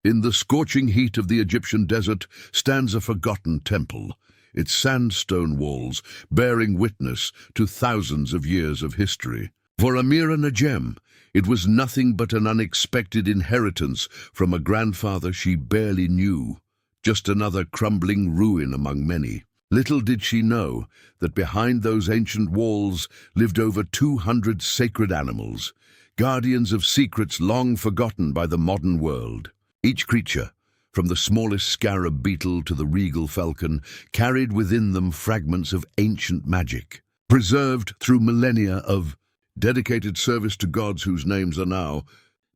In the scorching heat of the Egyptian desert stands a forgotten temple, its sandstone walls bearing witness to thousands of years of history. For Amira Najem, it was nothing but an unexpected inheritance from a grandfather she barely knew, just another crumbling ruin among many. Little did she know that behind those ancient walls lived over 200 sacred animals, guardians of secrets long forgotten by the modern world. Each creature, from the smallest scarab beetle to the regal falcon, carried within them fragments of ancient magic, preserved through millennia of dedicated service to gods whose names are now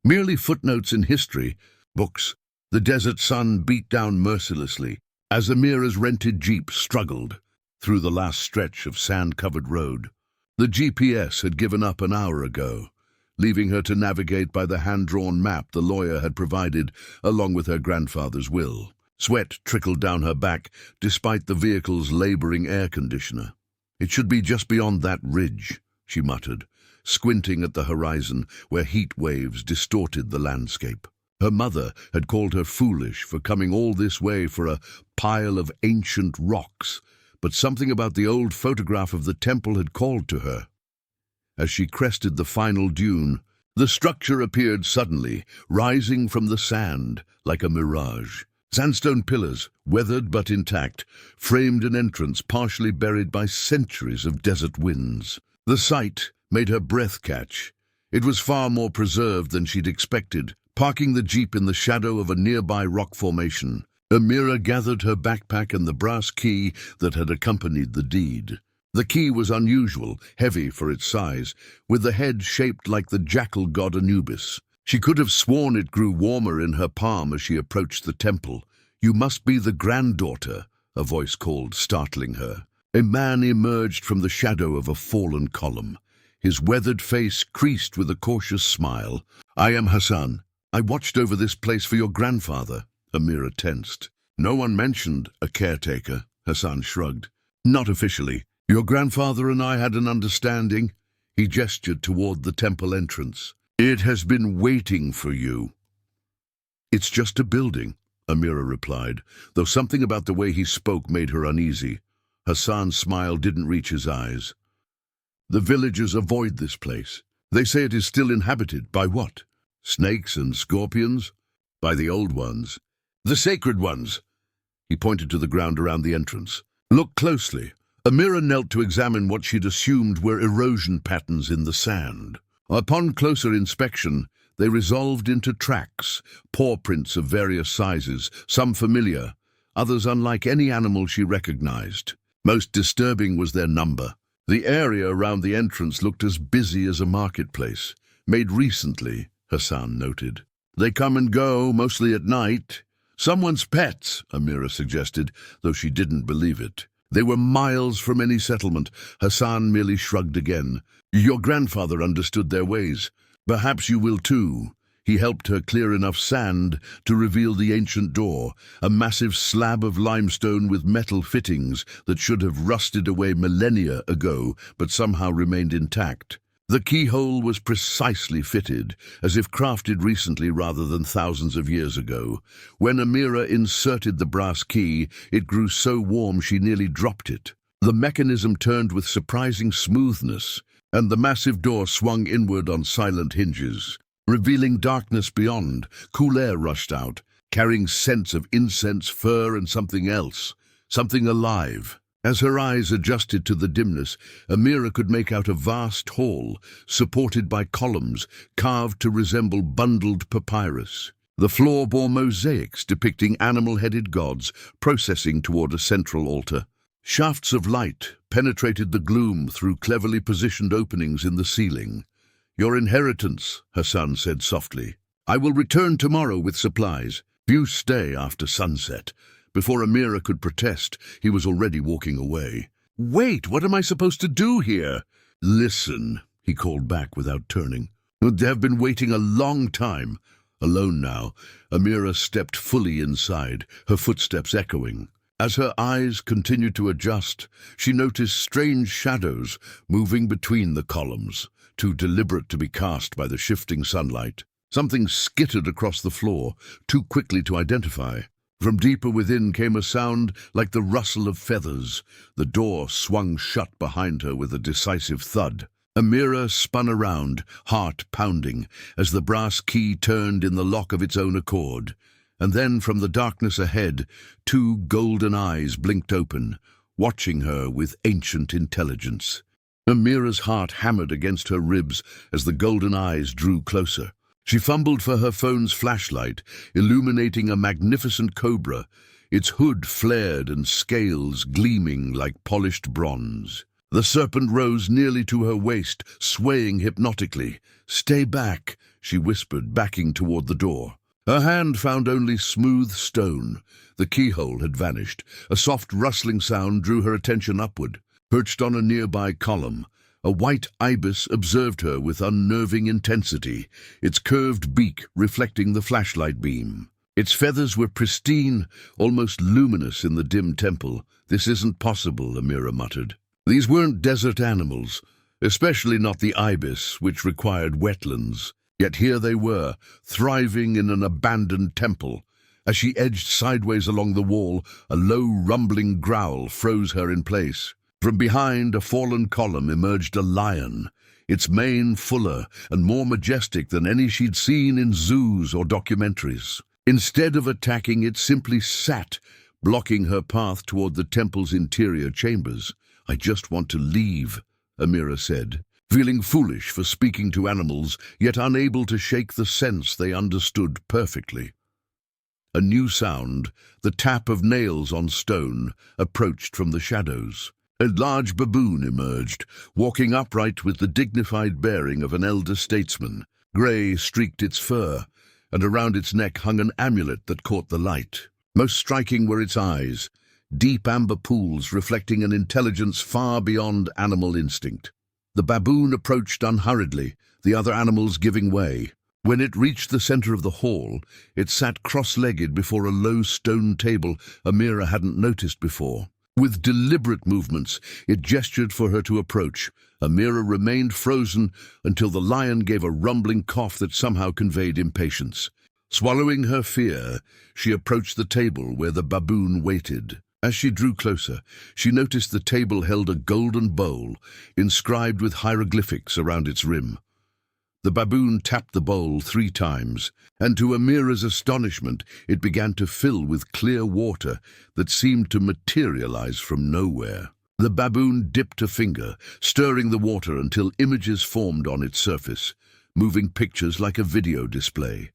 merely footnotes in history books. The desert sun beat down mercilessly as Amira's rented jeep struggled through the last stretch of sand-covered road. The GPS had given up an hour ago, leaving her to navigate by the hand-drawn map the lawyer had provided, along with her grandfather's will. Sweat trickled down her back, despite the vehicle's laboring air conditioner. "It should be just beyond that ridge," she muttered, squinting at the horizon where heat waves distorted the landscape. Her mother had called her foolish for coming all this way for a pile of ancient rocks, but something about the old photograph of the temple had called to her. As she crested the final dune, the structure appeared suddenly, rising from the sand like a mirage. Sandstone pillars, weathered but intact, framed an entrance partially buried by centuries of desert winds. The sight made her breath catch. It was far more preserved than she'd expected. Parking the jeep in the shadow of a nearby rock formation, Amira gathered her backpack and the brass key that had accompanied the deed. The key was unusual, heavy for its size, with the head shaped like the jackal god Anubis. She could have sworn it grew warmer in her palm as she approached the temple. "You must be the granddaughter," a voice called, startling her. A man emerged from the shadow of a fallen column, his weathered face creased with a cautious smile. "I am Hassan. I watched over this place for your grandfather." Amira tensed. "No one mentioned a caretaker," Hassan shrugged. "Not officially. Your grandfather and I had an understanding." He gestured toward the temple entrance. "It has been waiting for you." "It's just a building," Amira replied, though something about the way he spoke made her uneasy. Hassan's smile didn't reach his eyes. "The villagers avoid this place. They say it is still inhabited by what? Snakes and scorpions?" "By the old ones. The sacred ones." He pointed to the ground around the entrance. "Look closely." Amira knelt to examine what she'd assumed were erosion patterns in the sand. Upon closer inspection, they resolved into tracks, paw prints of various sizes, some familiar, others unlike any animal she recognized. Most disturbing was their number. The area around the entrance looked as busy as a marketplace, made recently, Hassan noted. "They come and go, mostly at night. Someone's pets," Amira suggested, though she didn't believe it. "They were miles from any settlement." Hassan merely shrugged again. "Your grandfather understood their ways. Perhaps you will too." He helped her clear enough sand to reveal the ancient door, a massive slab of limestone with metal fittings that should have rusted away millennia ago, but somehow remained intact. The keyhole was precisely fitted, as if crafted recently rather than thousands of years ago. When Amira inserted the brass key, it grew so warm she nearly dropped it. The mechanism turned with surprising smoothness, and the massive door swung inward on silent hinges. Revealing darkness beyond, cool air rushed out, carrying scents of incense, fur, and something else, something alive. As her eyes adjusted to the dimness, Amira could make out a vast hall, supported by columns carved to resemble bundled papyrus. The floor bore mosaics depicting animal-headed gods processing toward a central altar. Shafts of light penetrated the gloom through cleverly positioned openings in the ceiling. "Your inheritance," Hassan said softly. "I will return tomorrow with supplies. You stay after sunset." Before Amira could protest, he was already walking away. "Wait, what am I supposed to do here?" "Listen," he called back without turning. "They have been waiting a long time." Alone now, Amira stepped fully inside, her footsteps echoing. As her eyes continued to adjust, she noticed strange shadows moving between the columns, too deliberate to be cast by the shifting sunlight. Something skittered across the floor, too quickly to identify. From deeper within came a sound like the rustle of feathers. The door swung shut behind her with a decisive thud. Amira spun around, heart pounding, as the brass key turned in the lock of its own accord. And then from the darkness ahead, two golden eyes blinked open, watching her with ancient intelligence. Amira's heart hammered against her ribs as the golden eyes drew closer. She fumbled for her phone's flashlight, illuminating a magnificent cobra, its hood flared and scales gleaming like polished bronze. The serpent rose nearly to her waist, swaying hypnotically. "Stay back," she whispered, backing toward the door. Her hand found only smooth stone. The keyhole had vanished. A soft rustling sound drew her attention upward. Perched on a nearby column, a white ibis observed her with unnerving intensity, its curved beak reflecting the flashlight beam. Its feathers were pristine, almost luminous in the dim temple. "This isn't possible," Amira muttered. These weren't desert animals, especially not the ibis, which required wetlands. Yet here they were, thriving in an abandoned temple. As she edged sideways along the wall, a low, rumbling growl froze her in place. From behind a fallen column emerged a lion, its mane fuller and more majestic than any she'd seen in zoos or documentaries. Instead of attacking, it simply sat, blocking her path toward the temple's interior chambers. "I just want to leave," Amira said, feeling foolish for speaking to animals, yet unable to shake the sense they understood perfectly. A new sound, the tap of nails on stone, approached from the shadows. A large baboon emerged, walking upright with the dignified bearing of an elder statesman. Grey streaked its fur, and around its neck hung an amulet that caught the light. Most striking were its eyes, deep amber pools reflecting an intelligence far beyond animal instinct. The baboon approached unhurriedly, the other animals giving way. When it reached the center of the hall, it sat cross-legged before a low stone table Amira hadn't noticed before. With deliberate movements, it gestured for her to approach. Amira remained frozen until the lion gave a rumbling cough that somehow conveyed impatience. Swallowing her fear, she approached the table where the baboon waited. As she drew closer, she noticed the table held a golden bowl, inscribed with hieroglyphics around its rim. The baboon tapped the bowl 3 times, and to Amira's astonishment, it began to fill with clear water that seemed to materialize from nowhere. The baboon dipped a finger, stirring the water until images formed on its surface, moving pictures like a video display.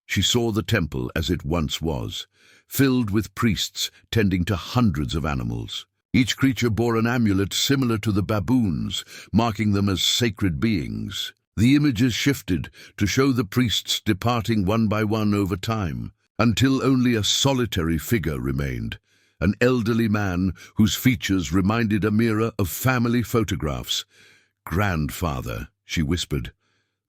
She saw the temple as it once was, filled with priests tending to hundreds of animals. Each creature bore an amulet similar to the baboon's, marking them as sacred beings. The images shifted to show the priests departing one by one over time, until only a solitary figure remained, an elderly man whose features reminded Amira of family photographs. "Grandfather," she whispered.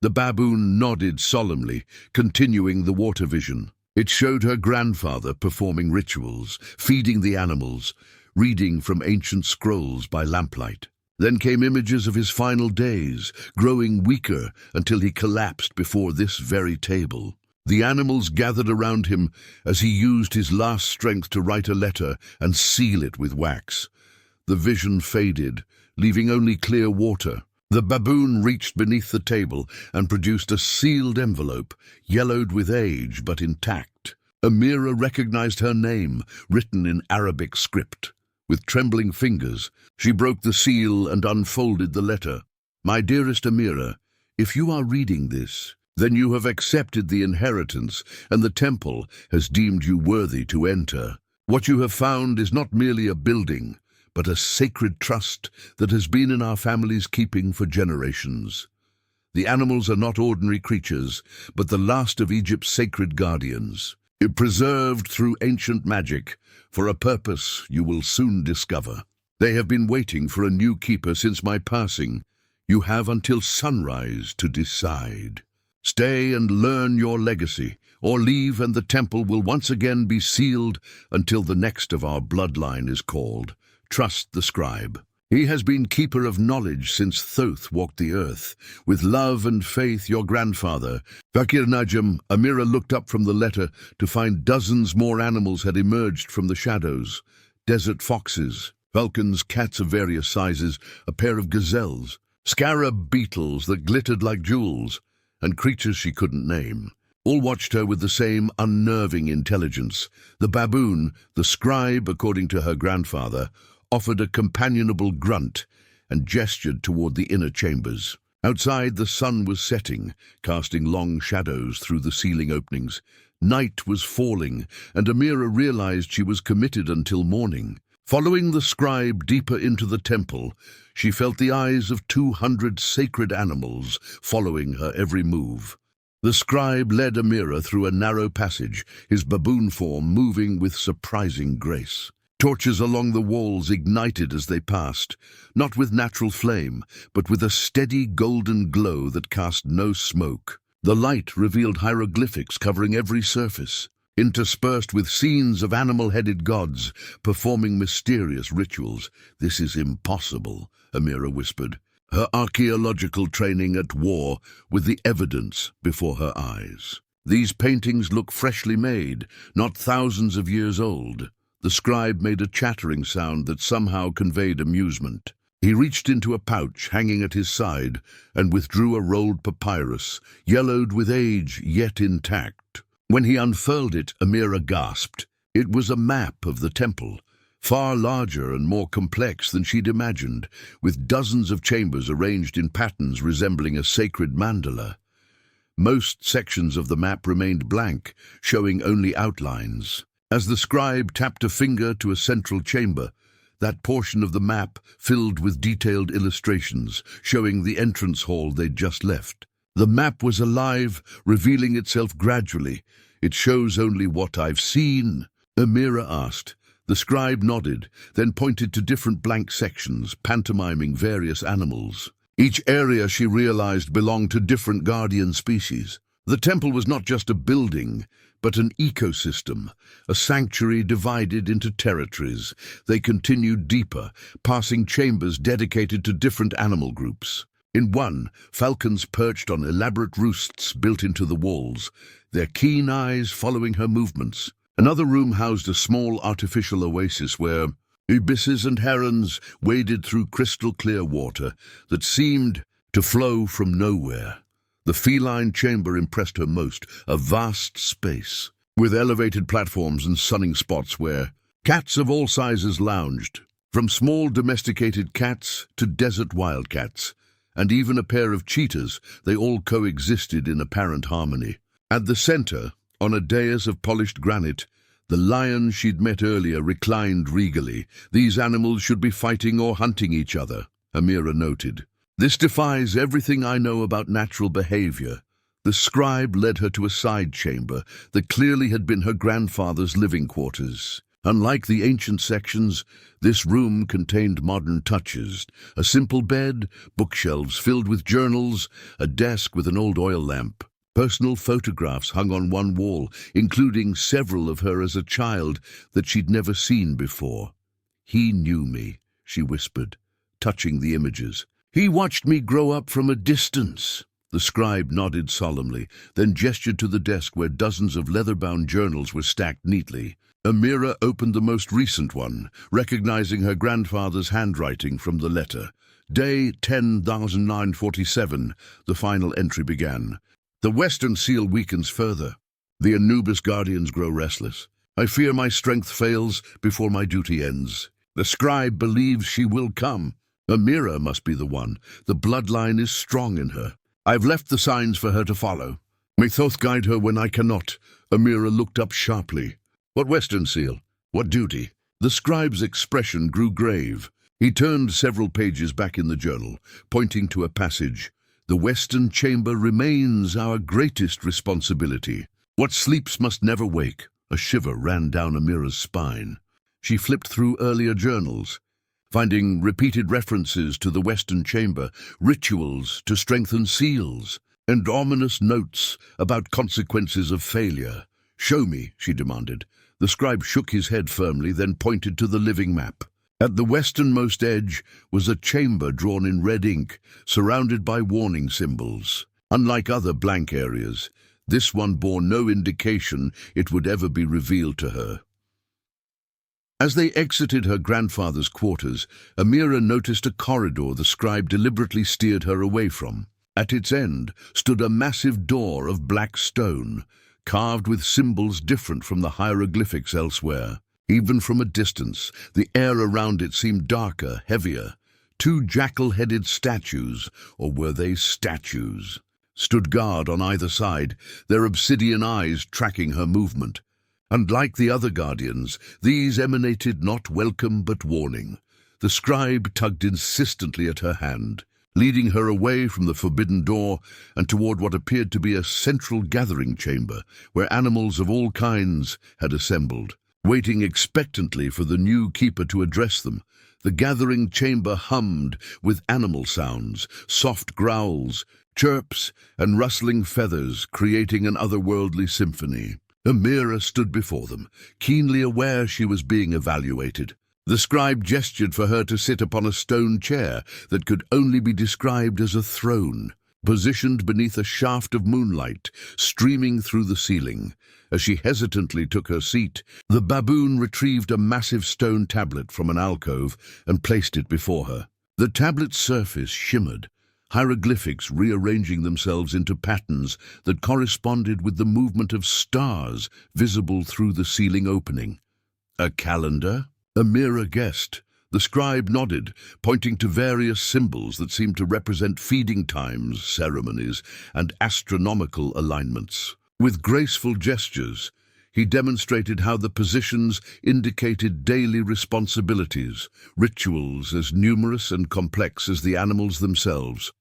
The baboon nodded solemnly, continuing the water vision. It showed her grandfather performing rituals, feeding the animals, reading from ancient scrolls by lamplight. Then came images of his final days, growing weaker until he collapsed before this very table. The animals gathered around him as he used his last strength to write a letter and seal it with wax. The vision faded, leaving only clear water. The baboon reached beneath the table and produced a sealed envelope, yellowed with age but intact. Amira recognized her name, written in Arabic script. With trembling fingers, she broke the seal and unfolded the letter. "My dearest Amira, if you are reading this, then you have accepted the inheritance, and the temple has deemed you worthy to enter. What you have found is not merely a building, but a sacred trust that has been in our family's keeping for generations. The animals are not ordinary creatures, but the last of Egypt's sacred guardians, preserved through ancient magic, for a purpose you will soon discover. They have been waiting for a new keeper since my passing. You have until sunrise to decide. Stay and learn your legacy, or leave and the temple will once again be sealed until the next of our bloodline is called. Trust the scribe." He has been keeper of knowledge since Thoth walked the earth. With love and faith, your grandfather. Amira Najem, Amira looked up from the letter to find dozens more animals had emerged from the shadows. Desert foxes, falcons, cats of various sizes, a pair of gazelles, scarab beetles that glittered like jewels, and creatures she couldn't name. All watched her with the same unnerving intelligence. The baboon, the scribe, according to her grandfather, offered a companionable grunt and gestured toward the inner chambers. Outside, the sun was setting, casting long shadows through the ceiling openings. Night was falling, and Amira realized she was committed until morning. Following the scribe deeper into the temple, she felt the eyes of 200 sacred animals following her every move. The scribe led Amira through a narrow passage, his baboon form moving with surprising grace. Torches along the walls ignited as they passed, not with natural flame, but with a steady golden glow that cast no smoke. The light revealed hieroglyphics covering every surface, interspersed with scenes of animal-headed gods performing mysterious rituals. "This is impossible," Amira whispered, her archaeological training at war with the evidence before her eyes. "These paintings look freshly made, not thousands of years old." The scribe made a chattering sound that somehow conveyed amusement. He reached into a pouch hanging at his side and withdrew a rolled papyrus, yellowed with age yet intact. When he unfurled it, Amira gasped. It was a map of the temple, far larger and more complex than she'd imagined, with dozens of chambers arranged in patterns resembling a sacred mandala. Most sections of the map remained blank, showing only outlines. As the scribe tapped a finger to a central chamber, that portion of the map filled with detailed illustrations, showing the entrance hall they'd just left. The map was alive, revealing itself gradually. "It shows only what I've seen," Amira asked. The scribe nodded, then pointed to different blank sections, pantomiming various animals. Each area, she realized, belonged to different guardian species. The temple was not just a building, but an ecosystem, a sanctuary divided into territories. They continued deeper, passing chambers dedicated to different animal groups. In one, falcons perched on elaborate roosts built into the walls, their keen eyes following her movements. Another room housed a small artificial oasis where ibisses and herons waded through crystal-clear water that seemed to flow from nowhere. The feline chamber impressed her most, a vast space, with elevated platforms and sunning spots where cats of all sizes lounged, from small domesticated cats to desert wildcats, and even a pair of cheetahs. They all coexisted in apparent harmony. At the center, on a dais of polished granite, the lion she'd met earlier reclined regally. "These animals should be fighting or hunting each other," Amira noted. "This defies everything I know about natural behavior." The scribe led her to a side chamber that clearly had been her grandfather's living quarters. Unlike the ancient sections, this room contained modern touches: a simple bed, bookshelves filled with journals, a desk with an old oil lamp. Personal photographs hung on one wall, including several of her as a child that she'd never seen before. "He knew me," she whispered, touching the images. "He watched me grow up from a distance." The scribe nodded solemnly, then gestured to the desk where dozens of leather-bound journals were stacked neatly. Amira opened the most recent one, recognizing her grandfather's handwriting from the letter. Day 10,947, the final entry began. "The western seal weakens further. The Anubis guardians grow restless. I fear my strength fails before my duty ends. The scribe believes she will come. Amira must be the one. The bloodline is strong in her. I've left the signs for her to follow. May Thoth guide her when I cannot." Amira looked up sharply. "What western seal? What duty?" The scribe's expression grew grave. He turned several pages back in the journal, pointing to a passage. "The western chamber remains our greatest responsibility. What sleeps must never wake." A shiver ran down Amira's spine. She flipped through earlier journals, finding repeated references to the western chamber, rituals to strengthen seals, and ominous notes about consequences of failure. "Show me," she demanded. The scribe shook his head firmly, then pointed to the living map. At the westernmost edge was a chamber drawn in red ink, surrounded by warning symbols. Unlike other blank areas, this one bore no indication it would ever be revealed to her. As they exited her grandfather's quarters, Amira noticed a corridor the scribe deliberately steered her away from. At its end stood a massive door of black stone, carved with symbols different from the hieroglyphics elsewhere. Even from a distance, the air around it seemed darker, heavier. Two jackal-headed statues, or were they statues, stood guard on either side, their obsidian eyes tracking her movement. And like the other guardians, these emanated not welcome but warning. The scribe tugged insistently at her hand, leading her away from the forbidden door and toward what appeared to be a central gathering chamber where animals of all kinds had assembled. Waiting expectantly for the new keeper to address them, the gathering chamber hummed with animal sounds, soft growls, chirps, and rustling feathers, creating an otherworldly symphony. Amira stood before them, keenly aware she was being evaluated. The scribe gestured for her to sit upon a stone chair that could only be described as a throne, positioned beneath a shaft of moonlight streaming through the ceiling. As she hesitantly took her seat, the baboon retrieved a massive stone tablet from an alcove and placed it before her. The tablet's surface shimmered, hieroglyphics rearranging themselves into patterns that corresponded with the movement of stars visible through the ceiling opening. A calendar? Amira guessed. The scribe nodded, pointing to various symbols that seemed to represent feeding times, ceremonies, and astronomical alignments. With graceful gestures, he demonstrated how the positions indicated daily responsibilities, rituals as numerous and complex as the animals themselves.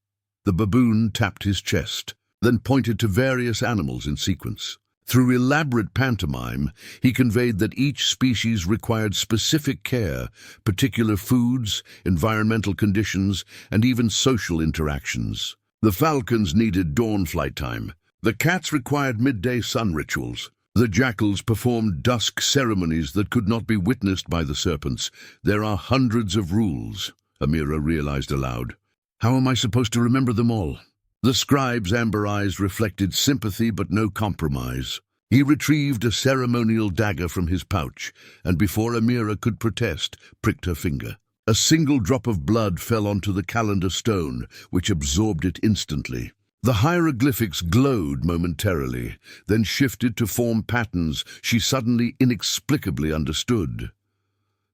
The baboon tapped his chest, then pointed to various animals in sequence. Through elaborate pantomime, he conveyed that each species required specific care, particular foods, environmental conditions, and even social interactions. The falcons needed dawn flight time. The cats required midday sun rituals. The jackals performed dusk ceremonies that could not be witnessed by the serpents. There are hundreds of rules, Amira realized aloud. How am I supposed to remember them all? The scribe's amber eyes reflected sympathy but no compromise. He retrieved a ceremonial dagger from his pouch, and before Amira could protest, pricked her finger. A single drop of blood fell onto the calendar stone, which absorbed it instantly. The hieroglyphics glowed momentarily, then shifted to form patterns she suddenly inexplicably understood.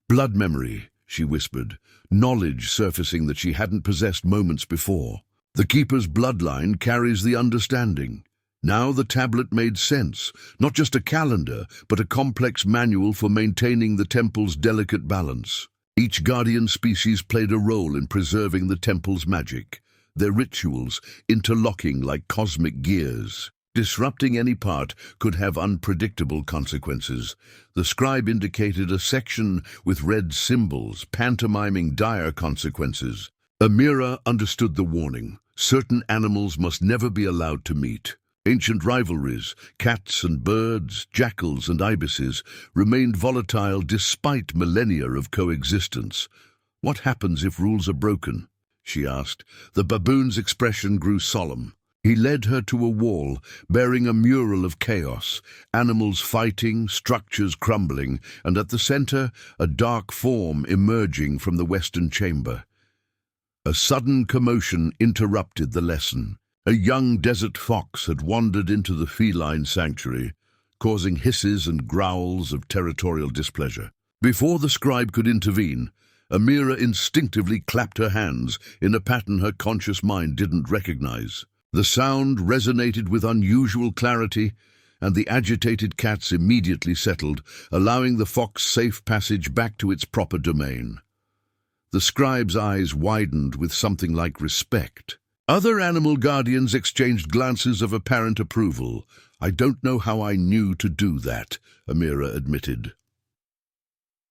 Blood memory, she whispered, knowledge surfacing that she hadn't possessed moments before. The keeper's bloodline carries the understanding. Now the tablet made sense, not just a calendar, but a complex manual for maintaining the temple's delicate balance. Each guardian species played a role in preserving the temple's magic, their rituals interlocking like cosmic gears. Disrupting any part could have unpredictable consequences. The scribe indicated a section with red symbols, pantomiming dire consequences. Amira understood the warning. Certain animals must never be allowed to meet. Ancient rivalries, cats and birds, jackals and ibises, remained volatile despite millennia of coexistence. What happens if rules are broken? She asked. The baboon's expression grew solemn. He led her to a wall, bearing a mural of chaos, animals fighting, structures crumbling, and at the center, a dark form emerging from the western chamber. A sudden commotion interrupted the lesson. A young desert fox had wandered into the feline sanctuary, causing hisses and growls of territorial displeasure. Before the scribe could intervene, Amira instinctively clapped her hands in a pattern her conscious mind didn't recognize. The sound resonated with unusual clarity, and the agitated cats immediately settled, allowing the fox safe passage back to its proper domain. The scribe's eyes widened with something like respect. Other animal guardians exchanged glances of apparent approval. I don't know how I knew to do that, Amira admitted.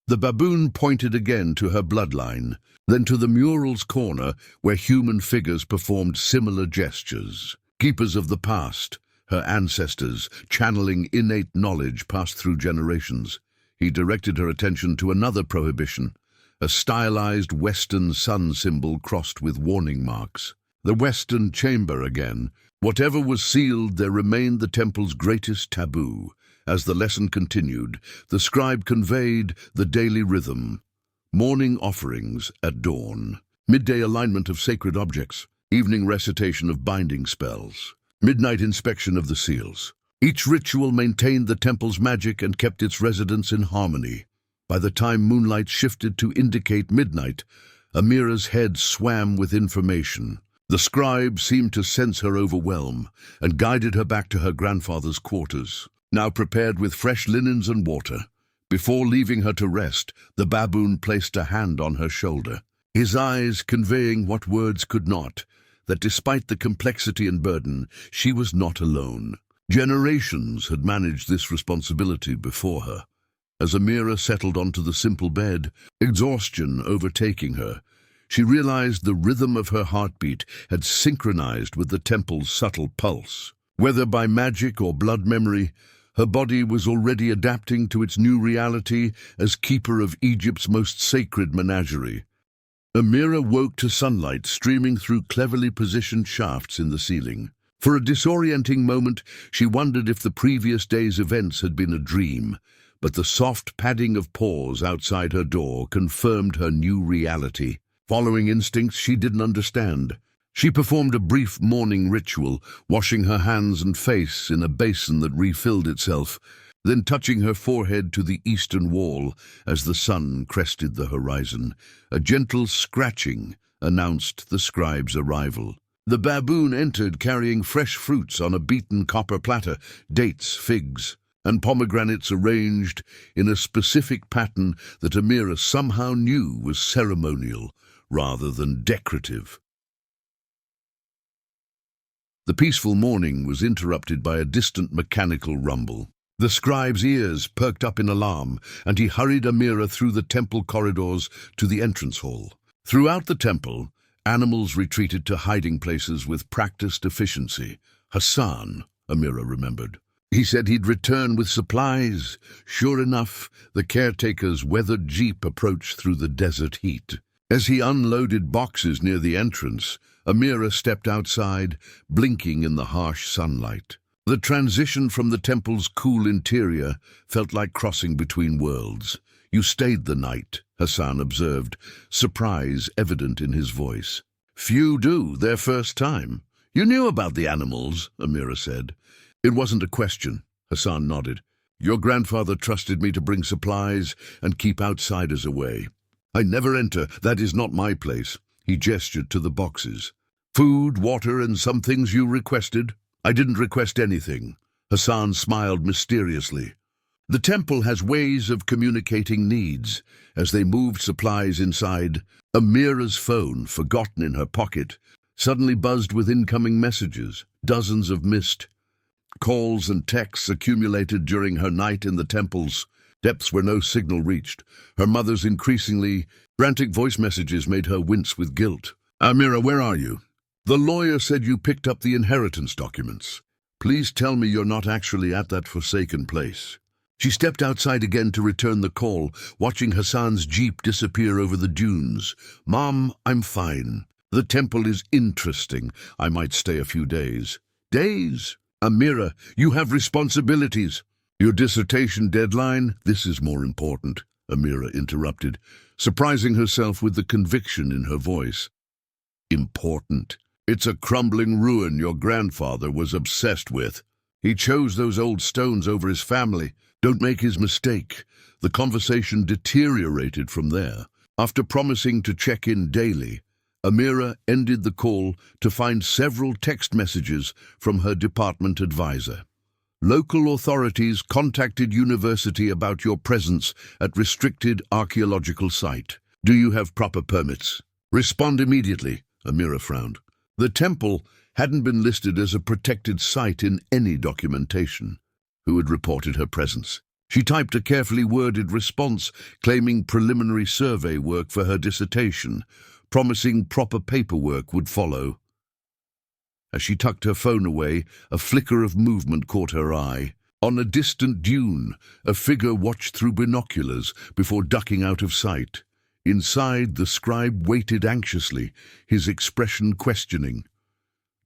The baboon pointed again to her bloodline, then to the mural's corner where human figures performed similar gestures. Keepers of the past, her ancestors, channeling innate knowledge passed through generations. He directed her attention to another prohibition, a stylized western sun symbol crossed with warning marks. The western chamber again. Whatever was sealed, there remained the temple's greatest taboo. As the lesson continued, the scribe conveyed the daily rhythm. Morning offerings at dawn. Midday alignment of sacred objects. Evening recitation of binding spells. Midnight inspection of the seals. Each ritual maintained the temple's magic and kept its residents in harmony. By the time moonlight shifted to indicate midnight, Amira's head swam with information. The scribe seemed to sense her overwhelm and guided her back to her grandfather's quarters, now prepared with fresh linens and water. Before leaving her to rest, the baboon placed a hand on her shoulder, his eyes conveying what words could not, that despite the complexity and burden, she was not alone. Generations had managed this responsibility before her. As Amira settled onto the simple bed, exhaustion overtaking her, she realized the rhythm of her heartbeat had synchronized with the temple's subtle pulse. Whether by magic or blood memory, her body was already adapting to its new reality as keeper of Egypt's most sacred menagerie. Amira woke to sunlight streaming through cleverly positioned shafts in the ceiling. For a disorienting moment, she wondered if the previous day's events had been a dream, but the soft padding of paws outside her door confirmed her new reality. Following instincts she didn't understand, she performed a brief morning ritual, washing her hands and face in a basin that refilled itself, then touching her forehead to the eastern wall as the sun crested the horizon. A gentle scratching announced the scribe's arrival. The baboon entered carrying fresh fruits on a beaten copper platter, dates, figs, and pomegranates arranged in a specific pattern that Amira somehow knew was ceremonial rather than decorative. The peaceful morning was interrupted by a distant mechanical rumble. The scribe's ears perked up in alarm, and he hurried Amira through the temple corridors to the entrance hall. Throughout the temple, animals retreated to hiding places with practiced efficiency. Hassan, Amira remembered. He said he'd return with supplies. Sure enough, the caretaker's weathered jeep approached through the desert heat. As he unloaded boxes near the entrance, Amira stepped outside, blinking in the harsh sunlight. The transition from the temple's cool interior felt like crossing between worlds. "You stayed the night," Hassan observed, surprise evident in his voice. "Few do, their first time." "You knew about the animals," Amira said. "It wasn't a question," Hassan nodded. "Your grandfather trusted me to bring supplies and keep outsiders away. I never enter, that is not my place." He gestured to the boxes. "Food, water, and some things you requested." "I didn't request anything." Hassan smiled mysteriously. "The temple has ways of communicating needs." As they moved supplies inside, Amira's phone, forgotten in her pocket, suddenly buzzed with incoming messages. Dozens of missed calls and texts accumulated during her night in the temple's depths where no signal reached. Her mother's increasingly frantic voice messages made her wince with guilt. "Amira, where are you? The lawyer said you picked up the inheritance documents. Please tell me you're not actually at that forsaken place." She stepped outside again to return the call, watching Hassan's jeep disappear over the dunes. "Mom, I'm fine. The temple is interesting. I might stay a few days." "Days? Amira, you have responsibilities." "Your dissertation deadline? This is more important," Amira interrupted, surprising herself with the conviction in her voice. "Important? It's a crumbling ruin your grandfather was obsessed with. He chose those old stones over his family. Don't make his mistake." The conversation deteriorated from there. After promising to check in daily, Amira ended the call to find several text messages from her department advisor. "Local authorities contacted university about your presence at restricted archaeological site. Do you have proper permits? Respond immediately." Amira frowned. The temple hadn't been listed as a protected site in any documentation. Who had reported her presence? She typed a carefully worded response claiming preliminary survey work for her dissertation, promising proper paperwork would follow. As she tucked her phone away, a flicker of movement caught her eye. On a distant dune, a figure watched through binoculars before ducking out of sight. Inside, the scribe waited anxiously, his expression questioning.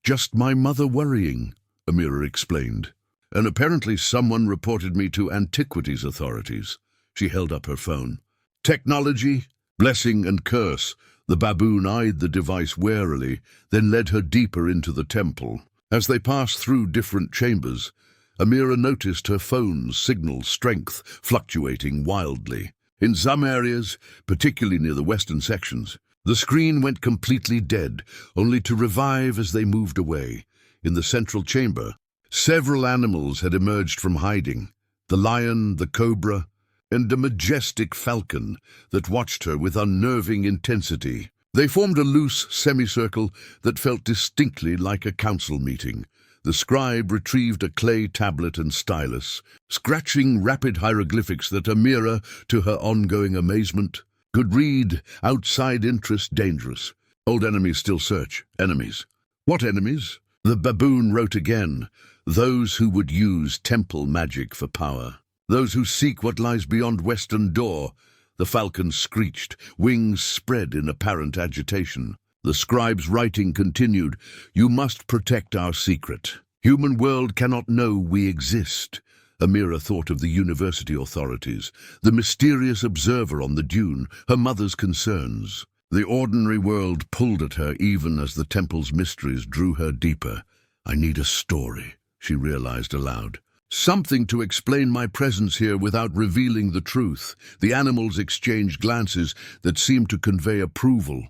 "Just my mother worrying," Amira explained. "And apparently someone reported me to antiquities authorities." She held up her phone. "Technology, blessing and curse." The baboon eyed the device warily, then led her deeper into the temple. As they passed through different chambers, Amira noticed her phone's signal strength fluctuating wildly. In some areas, particularly near the western sections, the screen went completely dead, only to revive as they moved away. In the central chamber, several animals had emerged from hiding: the lion, the cobra, and a majestic falcon that watched her with unnerving intensity. They formed a loose semicircle that felt distinctly like a council meeting. The scribe retrieved a clay tablet and stylus, scratching rapid hieroglyphics that Amira, to her ongoing amazement, could read. "Outside interest dangerous. Old enemies still search. Enemies." "What enemies?" The baboon wrote again. "Those who would use temple magic for power. Those who seek what lies beyond western door." The falcon screeched, wings spread in apparent agitation. The scribe's writing continued. "You must protect our secret. Human world cannot know we exist." Amira thought of the university authorities, the mysterious observer on the dune, her mother's concerns. The ordinary world pulled at her even as the temple's mysteries drew her deeper. "I need a story," she realized aloud. "Something to explain my presence here without revealing the truth." The animals exchanged glances that seemed to convey approval.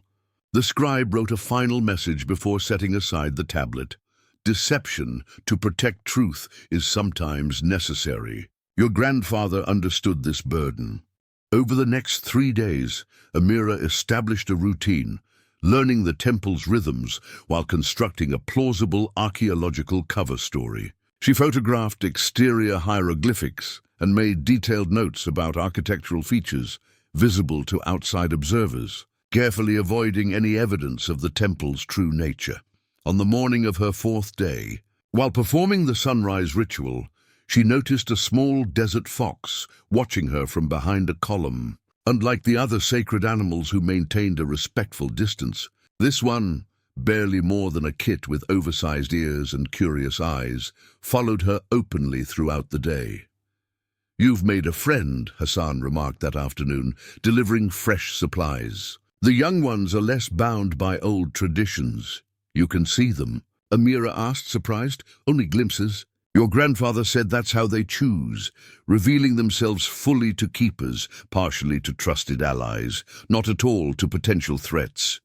The scribe wrote a final message before setting aside the tablet. "Deception to protect truth is sometimes necessary. Your grandfather understood this burden." Over the next 3 days, Amira established a routine, learning the temple's rhythms while constructing a plausible archaeological cover story. She photographed exterior hieroglyphics and made detailed notes about architectural features visible to outside observers, carefully avoiding any evidence of the temple's true nature. On the morning of her 4th day, while performing the sunrise ritual, she noticed a small desert fox watching her from behind a column. Unlike the other sacred animals who maintained a respectful distance, this one, barely more than a kit with oversized ears and curious eyes, followed her openly throughout the day. "You've made a friend," Hassan remarked that afternoon, delivering fresh supplies. "The young ones are less bound by old traditions." "You can see them?" Amira asked, surprised. "Only glimpses." "Your grandfather said that's how they choose, revealing themselves fully to keepers, partially to trusted allies, not at all to potential threats."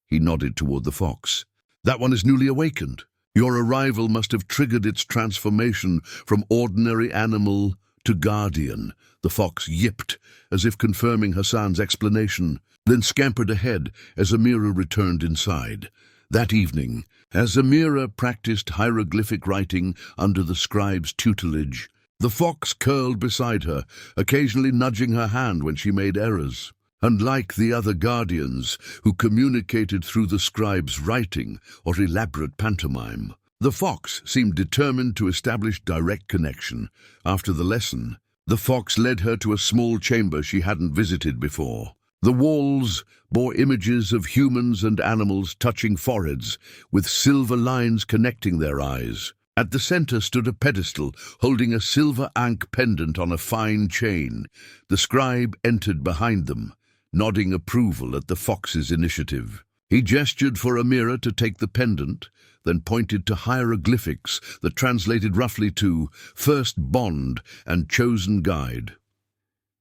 He nodded toward the fox. "That one is newly awakened. Your arrival must have triggered its transformation from ordinary animal to guardian." The fox yipped, as if confirming Hassan's explanation, then scampered ahead as Amira returned inside. That evening, as Amira practiced hieroglyphic writing under the scribe's tutelage, the fox curled beside her, occasionally nudging her hand when she made errors. Unlike the other guardians, who communicated through the scribe's writing or elaborate pantomime, the fox seemed determined to establish direct connection. After the lesson, the fox led her to a small chamber she hadn't visited before. The walls bore images of humans and animals touching foreheads, with silver lines connecting their eyes. At the center stood a pedestal holding a silver ankh pendant on a fine chain. The scribe entered behind them, nodding approval at the fox's initiative. He gestured for Amira to take the pendant, then pointed to hieroglyphics that translated roughly to "first bond" and "chosen guide."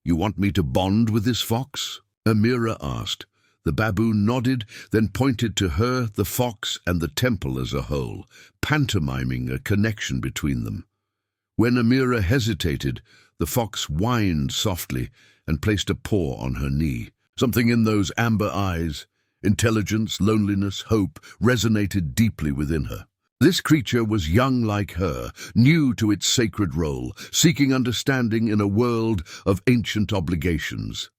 "You want me to bond with this fox?" Amira asked. The baboon nodded, then pointed to her, the fox, and the temple as a whole, pantomiming a connection between them. When Amira hesitated, the fox whined softly and placed a paw on her knee. Something in those amber eyes, intelligence, loneliness, hope, resonated deeply within her. This creature was young like her, new to its sacred role, seeking understanding in a world of ancient obligations.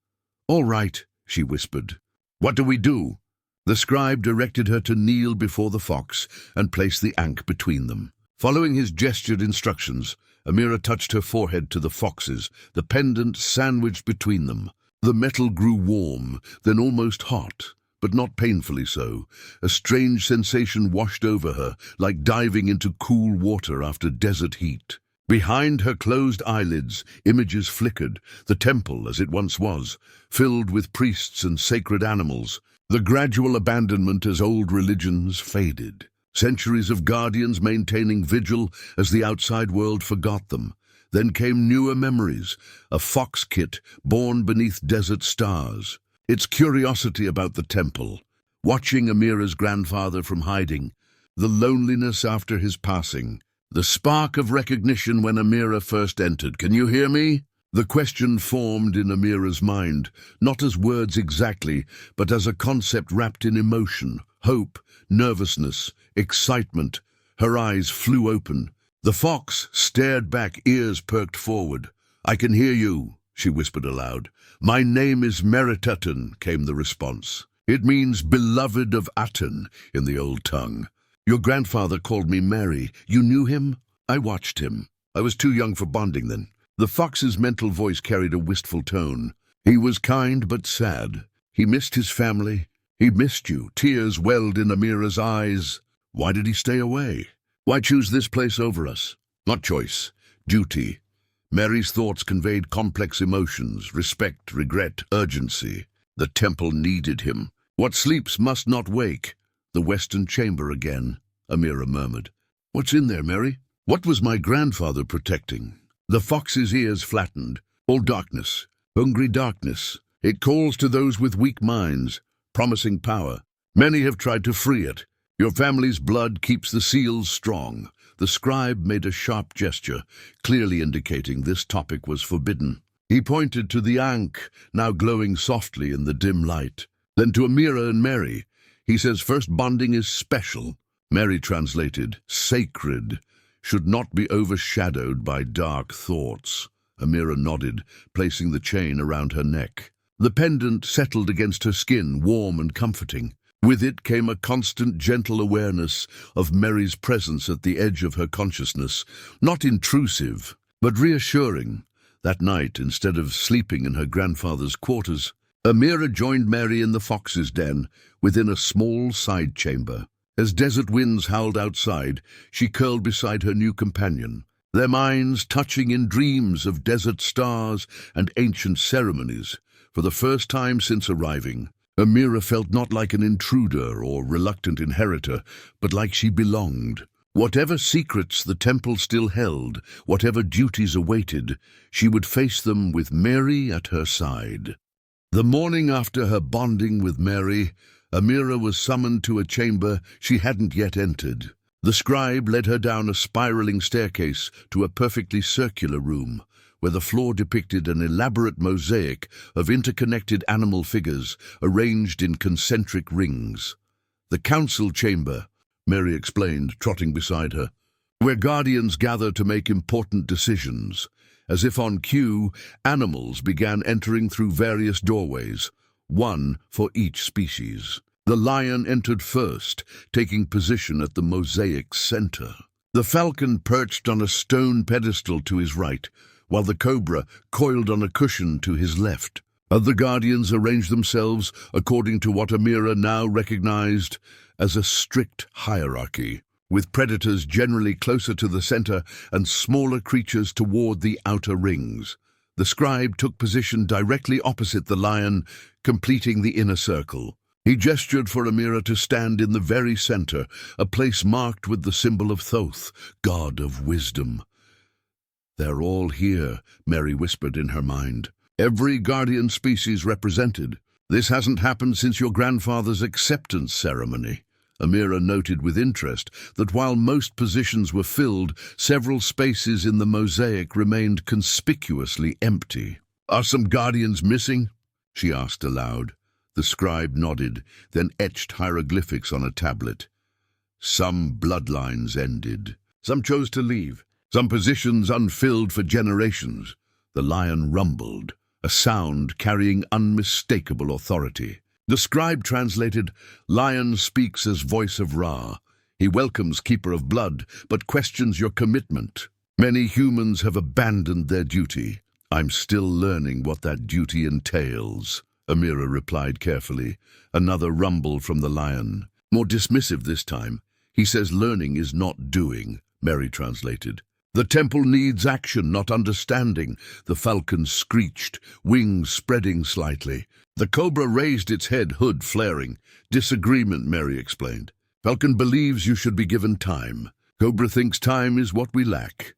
"All right," she whispered. "What do we do?" The scribe directed her to kneel before the fox and place the ankh between them. Following his gestured instructions, Amira touched her forehead to the fox's, the pendant sandwiched between them. The metal grew warm, then almost hot, but not painfully so. A strange sensation washed over her, like diving into cool water after desert heat. Behind her closed eyelids, images flickered, the temple as it once was, filled with priests and sacred animals. The gradual abandonment as old religions faded. Centuries of guardians maintaining vigil as the outside world forgot them. Then came newer memories, a fox kit born beneath desert stars. Its curiosity about the temple, watching Amira's grandfather from hiding, the loneliness after his passing, the spark of recognition when Amira first entered. "Can you hear me?" The question formed in Amira's mind, not as words exactly, but as a concept wrapped in emotion, hope, nervousness, excitement. Her eyes flew open. The fox stared back, ears perked forward. "I can hear you," she whispered aloud. "My name is Merituten," came the response. "It means beloved of Aten in the old tongue. Your grandfather called me Mary. You knew him?" "I watched him. I was too young for bonding then." The fox's mental voice carried a wistful tone. "He was kind but sad. He missed his family. He missed you." Tears welled in Amira's eyes. "Why did he stay away? Why choose this place over us?" "Not choice. Duty." Mary's thoughts conveyed complex emotions, respect, regret, urgency. The temple needed him. "What sleeps must not wake." "The western chamber again," Amira murmured. "What's in there, Mary?" "What was my grandfather protecting?" The fox's ears flattened. "All darkness, hungry darkness. It calls to those with weak minds, promising power. Many have tried to free it. Your family's blood keeps the seals strong." The scribe made a sharp gesture, clearly indicating this topic was forbidden. He pointed to the ankh, now glowing softly in the dim light. Then to Amira and Mary. He says first bonding is special. Mary translated, sacred, should not be overshadowed by dark thoughts. Amira nodded, placing the chain around her neck. The pendant settled against her skin, warm and comforting. With it came a constant, gentle awareness of Mary's presence at the edge of her consciousness, not intrusive, but reassuring. That night, instead of sleeping in her grandfather's quarters, Amira joined Mary in the fox's den, within a small side chamber. As desert winds howled outside, she curled beside her new companion, their minds touching in dreams of desert stars and ancient ceremonies. For the first time since arriving, Amira felt not like an intruder or reluctant inheritor, but like she belonged. Whatever secrets the temple still held, whatever duties awaited, she would face them with Mary at her side. The morning after her bonding with Mary, Amira was summoned to a chamber she hadn't yet entered. The scribe led her down a spiraling staircase to a perfectly circular room, where the floor depicted an elaborate mosaic of interconnected animal figures arranged in concentric rings. "The council chamber," Mary explained, trotting beside her, "where guardians gather to make important decisions." As if on cue, animals began entering through various doorways, one for each species. The lion entered first, taking position at the mosaic's center. The falcon perched on a stone pedestal to his right, while the cobra coiled on a cushion to his left. Other guardians arranged themselves according to what Amira now recognized as a strict hierarchy, with predators generally closer to the center and smaller creatures toward the outer rings. The scribe took position directly opposite the lion, completing the inner circle. He gestured for Amira to stand in the very center, a place marked with the symbol of Thoth, god of wisdom. "They're all here," Mary whispered in her mind. "Every guardian species represented. This hasn't happened since your grandfather's acceptance ceremony." Amira noted with interest that while most positions were filled, several spaces in the mosaic remained conspicuously empty. "Are some guardians missing?" she asked aloud. The scribe nodded, then etched hieroglyphics on a tablet. "Some bloodlines ended. Some chose to leave. Some positions unfilled for generations." The lion rumbled, a sound carrying unmistakable authority. The scribe translated, "Lion speaks as voice of Ra. He welcomes Keeper of Blood, but questions your commitment. Many humans have abandoned their duty. I'm still learning what that duty entails, Amira replied carefully. Another rumble from the lion, more dismissive this time. He says learning is not doing, Mary translated. The temple needs action, not understanding, the falcon screeched, wings spreading slightly. The cobra raised its head, hood flaring. Disagreement, Mary explained. Falcon believes you should be given time. Cobra thinks time is what we lack.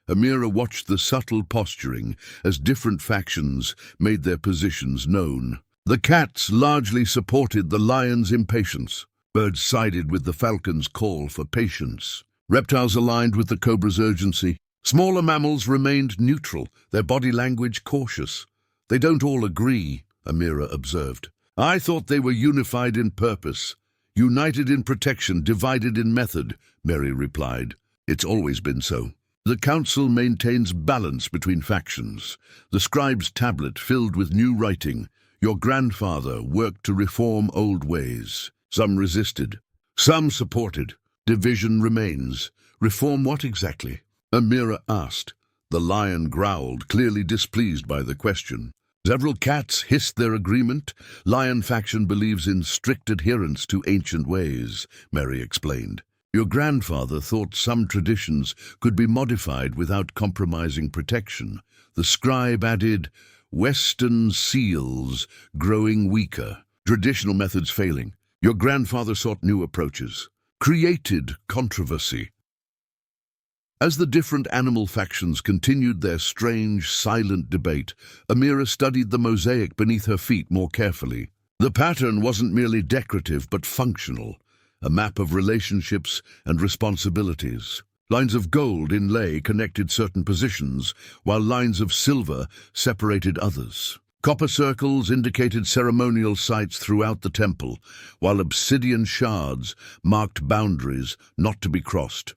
Amira watched the subtle posturing as different factions made their positions known. The cats largely supported the lion's impatience. Birds sided with the falcon's call for patience. Reptiles aligned with the cobra's urgency. Smaller mammals remained neutral, their body language cautious. They don't all agree, Amira observed. I thought they were unified in purpose. United in protection, divided in method, Mary replied. It's always been so. The council maintains balance between factions. The scribe's tablet filled with new writing. Your grandfather worked to reform old ways. Some resisted. Some supported. Division remains. Reform what exactly? Amira asked. The lion growled, clearly displeased by the question. Several cats hissed their agreement. Lion faction believes in strict adherence to ancient ways, Mary explained. Your grandfather thought some traditions could be modified without compromising protection. The scribe added, Western seals growing weaker, traditional methods failing. Your grandfather sought new approaches, created controversy. As the different animal factions continued their strange, silent debate, Amira studied the mosaic beneath her feet more carefully. The pattern wasn't merely decorative but functional, a map of relationships and responsibilities. Lines of gold inlay connected certain positions, while lines of silver separated others. Copper circles indicated ceremonial sites throughout the temple, while obsidian shards marked boundaries not to be crossed.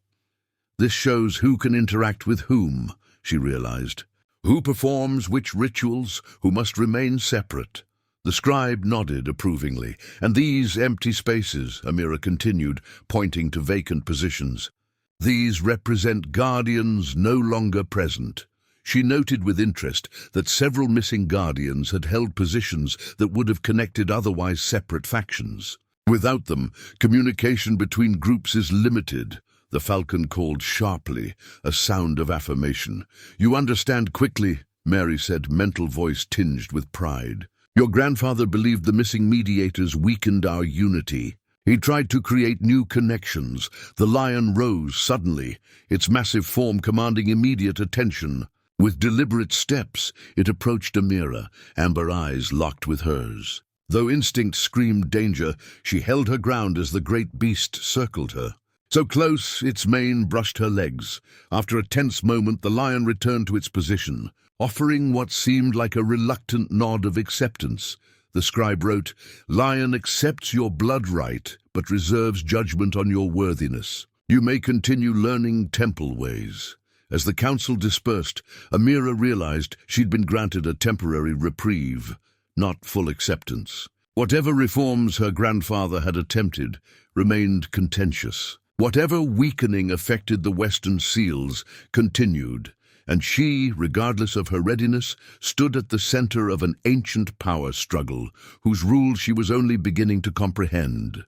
This shows who can interact with whom, she realized. Who performs which rituals, who must remain separate. The scribe nodded approvingly. And these empty spaces, Amira continued, pointing to vacant positions. These represent guardians no longer present. She noted with interest that several missing guardians had held positions that would have connected otherwise separate factions. Without them, communication between groups is limited. The falcon called sharply, a sound of affirmation. You understand quickly, Mary said, mental voice tinged with pride. Your grandfather believed the missing mediators weakened our unity. He tried to create new connections. The lion rose suddenly, its massive form commanding immediate attention. With deliberate steps, it approached Amira, amber eyes locked with hers. Though instinct screamed danger, she held her ground as the great beast circled her. So close, its mane brushed her legs. After a tense moment, the lion returned to its position, offering what seemed like a reluctant nod of acceptance. The scribe wrote, Lion accepts your blood right, but reserves judgment on your worthiness. You may continue learning temple ways. As the council dispersed, Amira realized she'd been granted a temporary reprieve, not full acceptance. Whatever reforms her grandfather had attempted remained contentious. Whatever weakening affected the Western seals continued, and she, regardless of her readiness, stood at the center of an ancient power struggle whose rules she was only beginning to comprehend.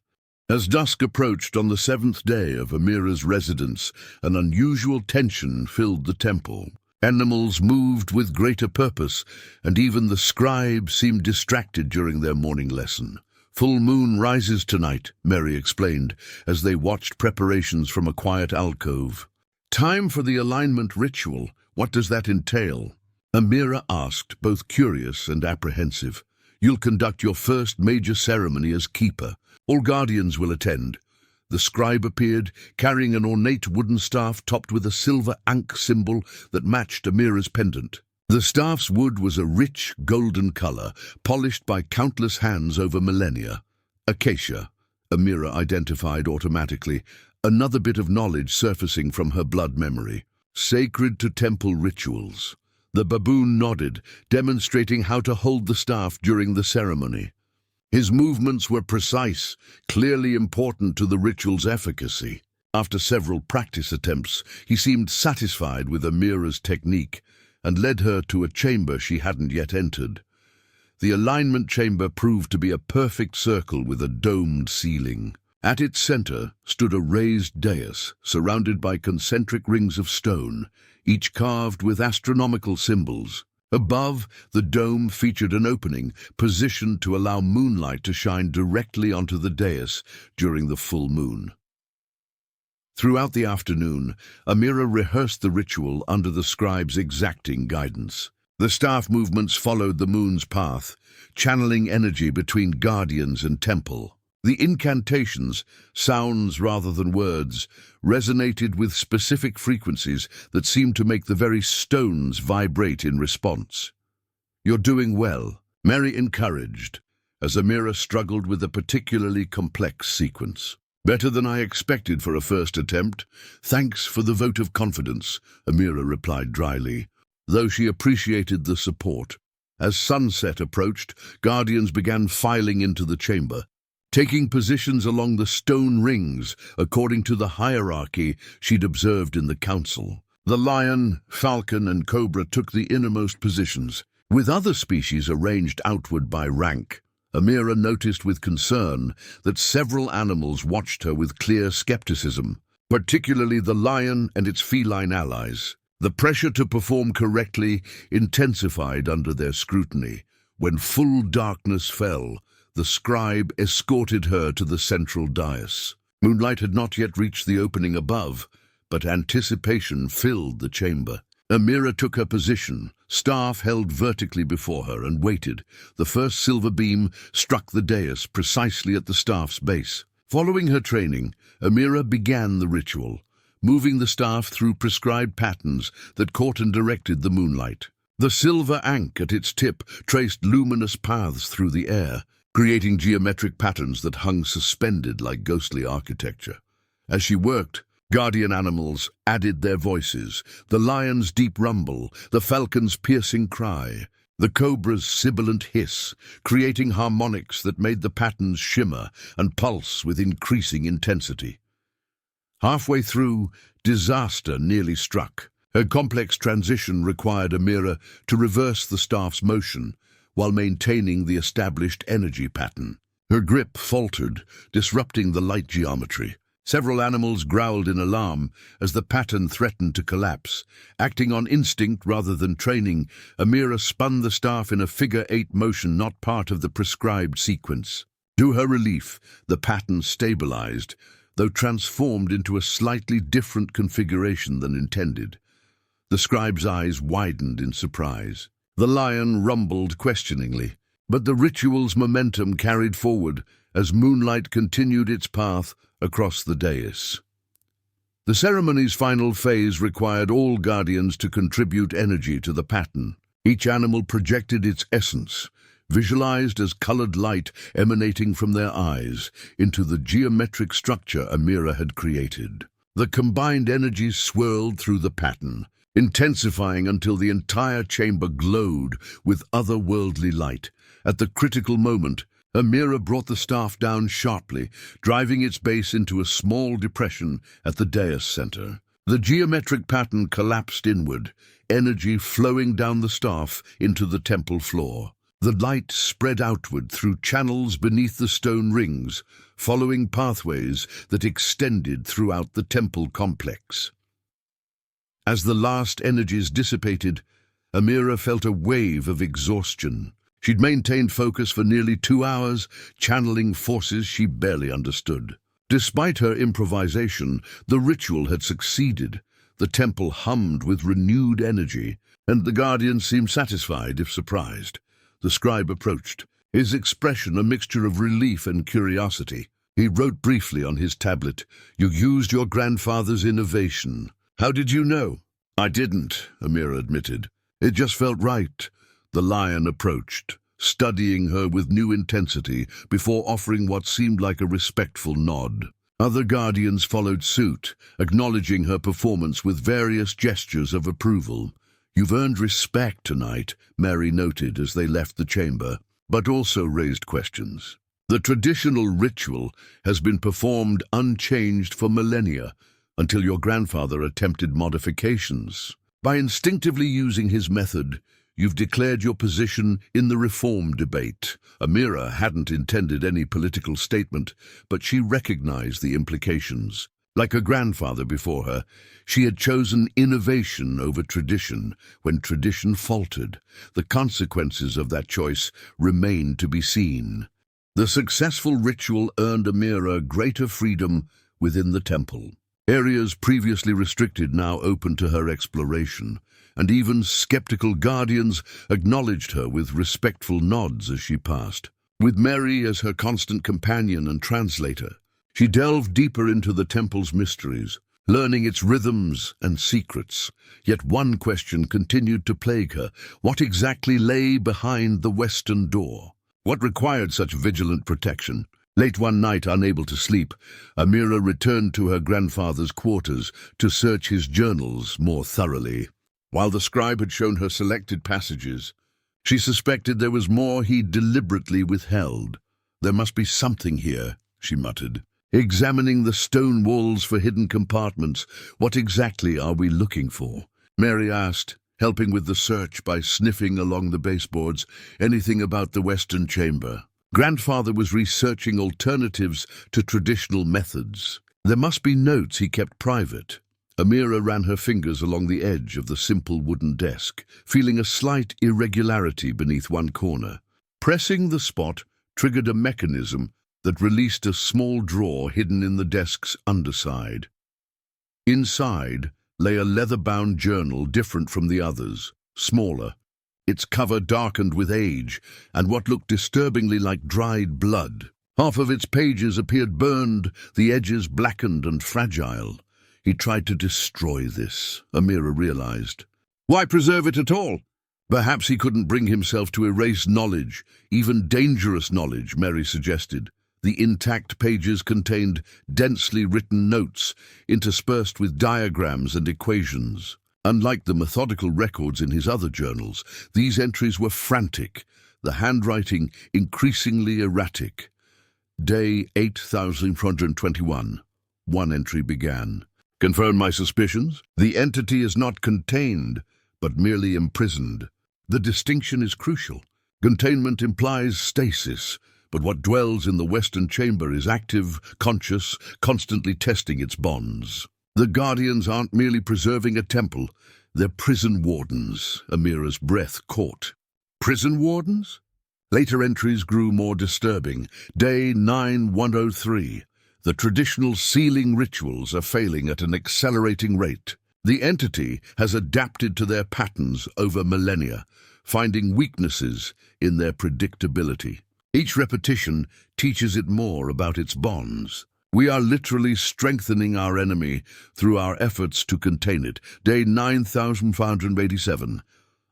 As dusk approached on the 7th day of Amira's residence, an unusual tension filled the temple. Animals moved with greater purpose, and even the scribe seemed distracted during their morning lesson. Full moon rises tonight, Mary explained, as they watched preparations from a quiet alcove. Time for the alignment ritual. What does that entail? Amira asked, both curious and apprehensive. You'll conduct your first major ceremony as keeper. All guardians will attend. The scribe appeared, carrying an ornate wooden staff topped with a silver ankh symbol that matched Amira's pendant. The staff's wood was a rich, golden color, polished by countless hands over millennia. Acacia, Amira identified automatically, another bit of knowledge surfacing from her blood memory. Sacred to temple rituals. The baboon nodded, demonstrating how to hold the staff during the ceremony. His movements were precise, clearly important to the ritual's efficacy. After several practice attempts, he seemed satisfied with Amira's technique. and led her to a chamber she hadn't yet entered. The alignment chamber proved to be a perfect circle with a domed ceiling. At its center stood a raised dais surrounded by concentric rings of stone, each carved with astronomical symbols. Above, the dome featured an opening positioned to allow moonlight to shine directly onto the dais during the full moon. Throughout the afternoon, Amira rehearsed the ritual under the scribe's exacting guidance. The staff movements followed the moon's path, channeling energy between guardians and temple. The incantations, sounds rather than words, resonated with specific frequencies that seemed to make the very stones vibrate in response. "You're doing well," Mary encouraged, as Amira struggled with a particularly complex sequence. "Better than I expected for a first attempt. Thanks for the vote of confidence," Amira replied dryly, though she appreciated the support. As sunset approached, guardians began filing into the chamber, taking positions along the stone rings according to the hierarchy she'd observed in the council. The lion, falcon, and cobra took the innermost positions, with other species arranged outward by rank. Amira noticed with concern that several animals watched her with clear skepticism, particularly the lion and its feline allies. The pressure to perform correctly intensified under their scrutiny. When full darkness fell, the scribe escorted her to the central dais. Moonlight had not yet reached the opening above, but anticipation filled the chamber. Amira took her position, staff held vertically before her, and waited. The first silver beam struck the dais precisely at the staff's base. Following her training, Amira began the ritual, moving the staff through prescribed patterns that caught and directed the moonlight. The silver ankh at its tip traced luminous paths through the air, creating geometric patterns that hung suspended like ghostly architecture. As she worked, guardian animals added their voices, the lion's deep rumble, the falcon's piercing cry, the cobra's sibilant hiss, creating harmonics that made the patterns shimmer and pulse with increasing intensity. Halfway through, disaster nearly struck. Her complex transition required Amira to reverse the staff's motion while maintaining the established energy pattern. Her grip faltered, disrupting the light geometry. Several animals growled in alarm as the pattern threatened to collapse. Acting on instinct rather than training, Amira spun the staff in a figure-8 motion not part of the prescribed sequence. To her relief, the pattern stabilized, though transformed into a slightly different configuration than intended. The scribe's eyes widened in surprise. The lion rumbled questioningly, but the ritual's momentum carried forward as moonlight continued its path across the dais. The ceremony's final phase required all guardians to contribute energy to the pattern. Each animal projected its essence, visualized as colored light emanating from their eyes, into the geometric structure Amira had created. The combined energies swirled through the pattern, intensifying until the entire chamber glowed with otherworldly light. At the critical moment, Amira brought the staff down sharply, driving its base into a small depression at the dais center. The geometric pattern collapsed inward, energy flowing down the staff into the temple floor. The light spread outward through channels beneath the stone rings, following pathways that extended throughout the temple complex. As the last energies dissipated, Amira felt a wave of exhaustion. She'd maintained focus for nearly 2 hours, channeling forces she barely understood. Despite her improvisation, the ritual had succeeded. The temple hummed with renewed energy, and the guardian seemed satisfied, if surprised. The scribe approached, his expression a mixture of relief and curiosity. He wrote briefly on his tablet, "You used your grandfather's innovation. How did you know?" "I didn't," Amira admitted. "It just felt right." The lion approached, studying her with new intensity before offering what seemed like a respectful nod. Other guardians followed suit, acknowledging her performance with various gestures of approval. "You've earned respect tonight," Mary noted as they left the chamber, but also raised questions. "The traditional ritual has been performed unchanged for millennia, until your grandfather attempted modifications. By instinctively using his method, you've declared your position in the reform debate. Amira hadn't intended any political statement, but she recognized the implications. Like her grandfather before her, she had chosen innovation over tradition when tradition faltered. The consequences of that choice remained to be seen. The successful ritual earned Amira greater freedom within the temple. Areas previously restricted now open to her exploration, and even skeptical guardians acknowledged her with respectful nods as she passed. With Mary as her constant companion and translator, she delved deeper into the temple's mysteries, learning its rhythms and secrets. Yet one question continued to plague her: what exactly lay behind the western door? What required such vigilant protection? Late one night, unable to sleep, Amira returned to her grandfather's quarters to search his journals more thoroughly. While the scribe had shown her selected passages, she suspected there was more he'd deliberately withheld. "There must be something here," she muttered, examining the stone walls for hidden compartments. "What exactly are we looking for?" Mary asked, helping with the search by sniffing along the baseboards. "Anything about the western chamber?" Grandfather was researching alternatives to traditional methods. There must be notes he kept private. Amira ran her fingers along the edge of the simple wooden desk, feeling a slight irregularity beneath one corner. Pressing the spot triggered a mechanism that released a small drawer hidden in the desk's underside. Inside lay a leather-bound journal different from the others, smaller, its cover darkened with age and what looked disturbingly like dried blood. Half of its pages appeared burned, the edges blackened and fragile. He tried to destroy this, Amira realized. Why preserve it at all? Perhaps he couldn't bring himself to erase knowledge, even dangerous knowledge, Mary suggested. The intact pages contained densely written notes, interspersed with diagrams and equations. Unlike the methodical records in his other journals, these entries were frantic, the handwriting increasingly erratic. Day 8421. One entry began. "Confirm my suspicions. The entity is not contained, but merely imprisoned. The distinction is crucial. Containment implies stasis, but what dwells in the western chamber is active, conscious, constantly testing its bonds. The guardians aren't merely preserving a temple, they're prison wardens," Amira's breath caught. Prison wardens? Later entries grew more disturbing. Day 9103. The traditional sealing rituals are failing at an accelerating rate. The entity has adapted to their patterns over millennia, finding weaknesses in their predictability. Each repetition teaches it more about its bonds. We are literally strengthening our enemy through our efforts to contain it. Day 9587.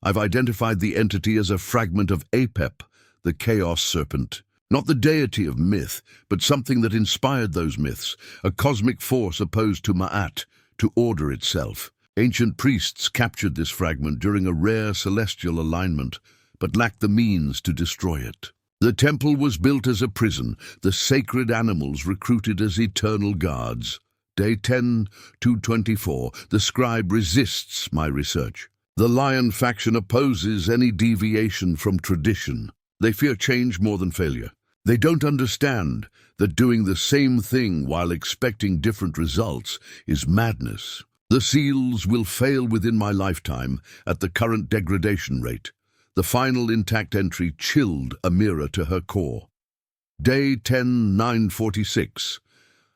I've identified the entity as a fragment of Apep, the chaos serpent. Not the deity of myth, but something that inspired those myths, a cosmic force opposed to Ma'at, to order itself. Ancient priests captured this fragment during a rare celestial alignment, but lacked the means to destroy it. The temple was built as a prison, the sacred animals recruited as eternal guards. Day 10-224, the scribe resists my research. The lion faction opposes any deviation from tradition. They fear change more than failure. They don't understand that doing the same thing while expecting different results is madness. The seals will fail within my lifetime at the current degradation rate. The final intact entry chilled Amira to her core. Day 10946.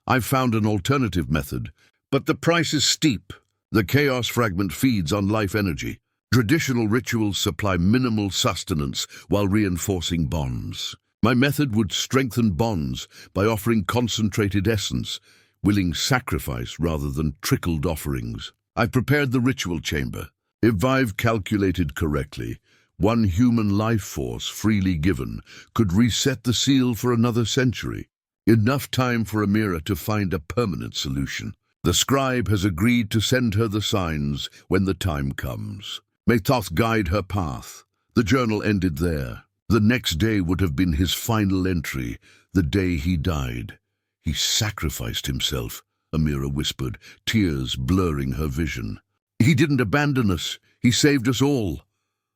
I've found an alternative method, but the price is steep. The chaos fragment feeds on life energy. Traditional rituals supply minimal sustenance while reinforcing bonds. My method would strengthen bonds by offering concentrated essence, willing sacrifice rather than trickled offerings. I've prepared the ritual chamber. If I've calculated correctly, one human life force freely given could reset the seal for another century. Enough time for Amira to find a permanent solution. The scribe has agreed to send her the signs when the time comes. May Thoth guide her path. The journal ended there. The next day would have been his final entry, the day he died. "He sacrificed himself," Amira whispered, tears blurring her vision. He didn't abandon us. He saved us all.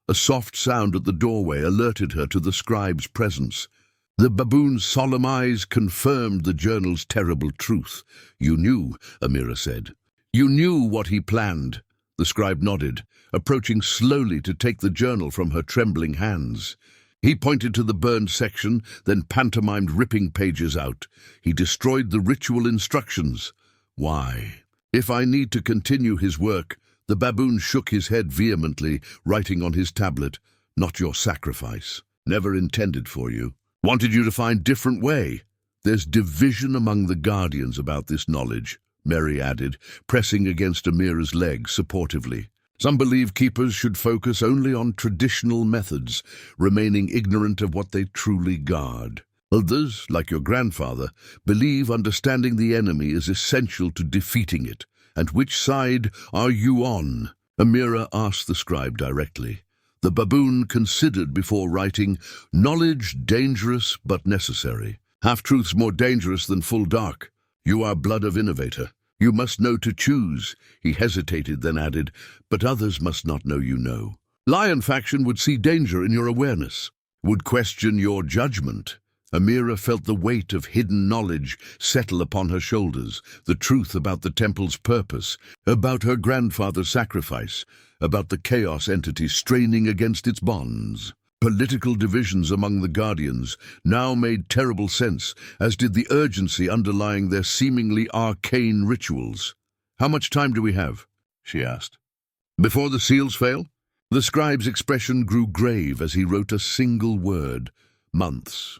A soft sound at the doorway alerted her to the scribe's presence. The baboon's solemn eyes confirmed the journal's terrible truth. "You knew," Amira said. "You knew what he planned." The scribe nodded, approaching slowly to take the journal from her trembling hands. He pointed to the burned section, then pantomimed ripping pages out. He destroyed the ritual instructions. "Why? If I need to continue his work," the baboon shook his head vehemently, writing on his tablet, "Not your sacrifice. Never intended for you. Wanted you to find different way." "There's division among the guardians about this knowledge," Mary added, pressing against Amira's leg supportively. "Some believe keepers should focus only on traditional methods, remaining ignorant of what they truly guard. Others, like your grandfather, believe understanding the enemy is essential to defeating it. And which side are you on?" Amira asked the scribe directly. The baboon considered before writing, "Knowledge dangerous but necessary. Half-truths more dangerous than full dark. You are blood of innovator. You must know to choose." He hesitated, then added, "But others must not know you know. Lion faction would see danger in your awareness, would question your judgment." Amira felt the weight of hidden knowledge settle upon her shoulders, the truth about the temple's purpose, about her grandfather's sacrifice, about the chaos entity straining against its bonds. Political divisions among the Guardians now made terrible sense, as did the urgency underlying their seemingly arcane rituals. "How much time do we have?" she asked. "Before the seals fail?" The scribe's expression grew grave as he wrote a single word: months.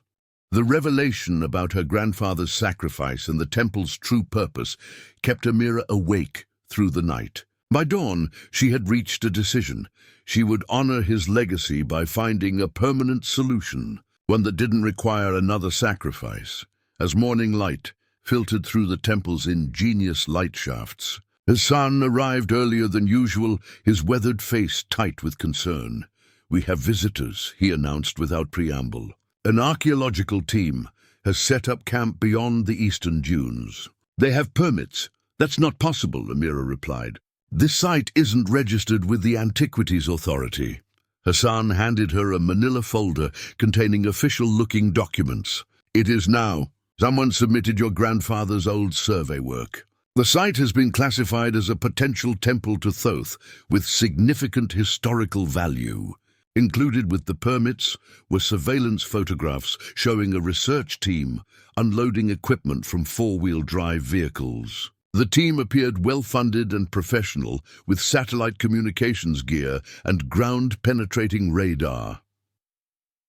The revelation about her grandfather's sacrifice and the temple's true purpose kept Amira awake through the night. By dawn, she had reached a decision. She would honor his legacy by finding a permanent solution, one that didn't require another sacrifice. As morning light filtered through the temple's ingenious light shafts, Hassan arrived earlier than usual, his weathered face tight with concern. "We have visitors," he announced without preamble. "An archaeological team has set up camp beyond the eastern dunes. They have permits." "That's not possible," Amira replied. "This site isn't registered with the Antiquities Authority." Hassan handed her a manila folder containing official-looking documents. "It is now. Someone submitted your grandfather's old survey work. The site has been classified as a potential temple to Thoth with significant historical value. Included with the permits were surveillance photographs showing a research team unloading equipment from four-wheel drive vehicles. The team appeared well-funded and professional, with satellite communications gear and ground-penetrating radar.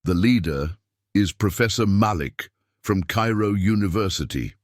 The leader is Professor Malik from Cairo University,"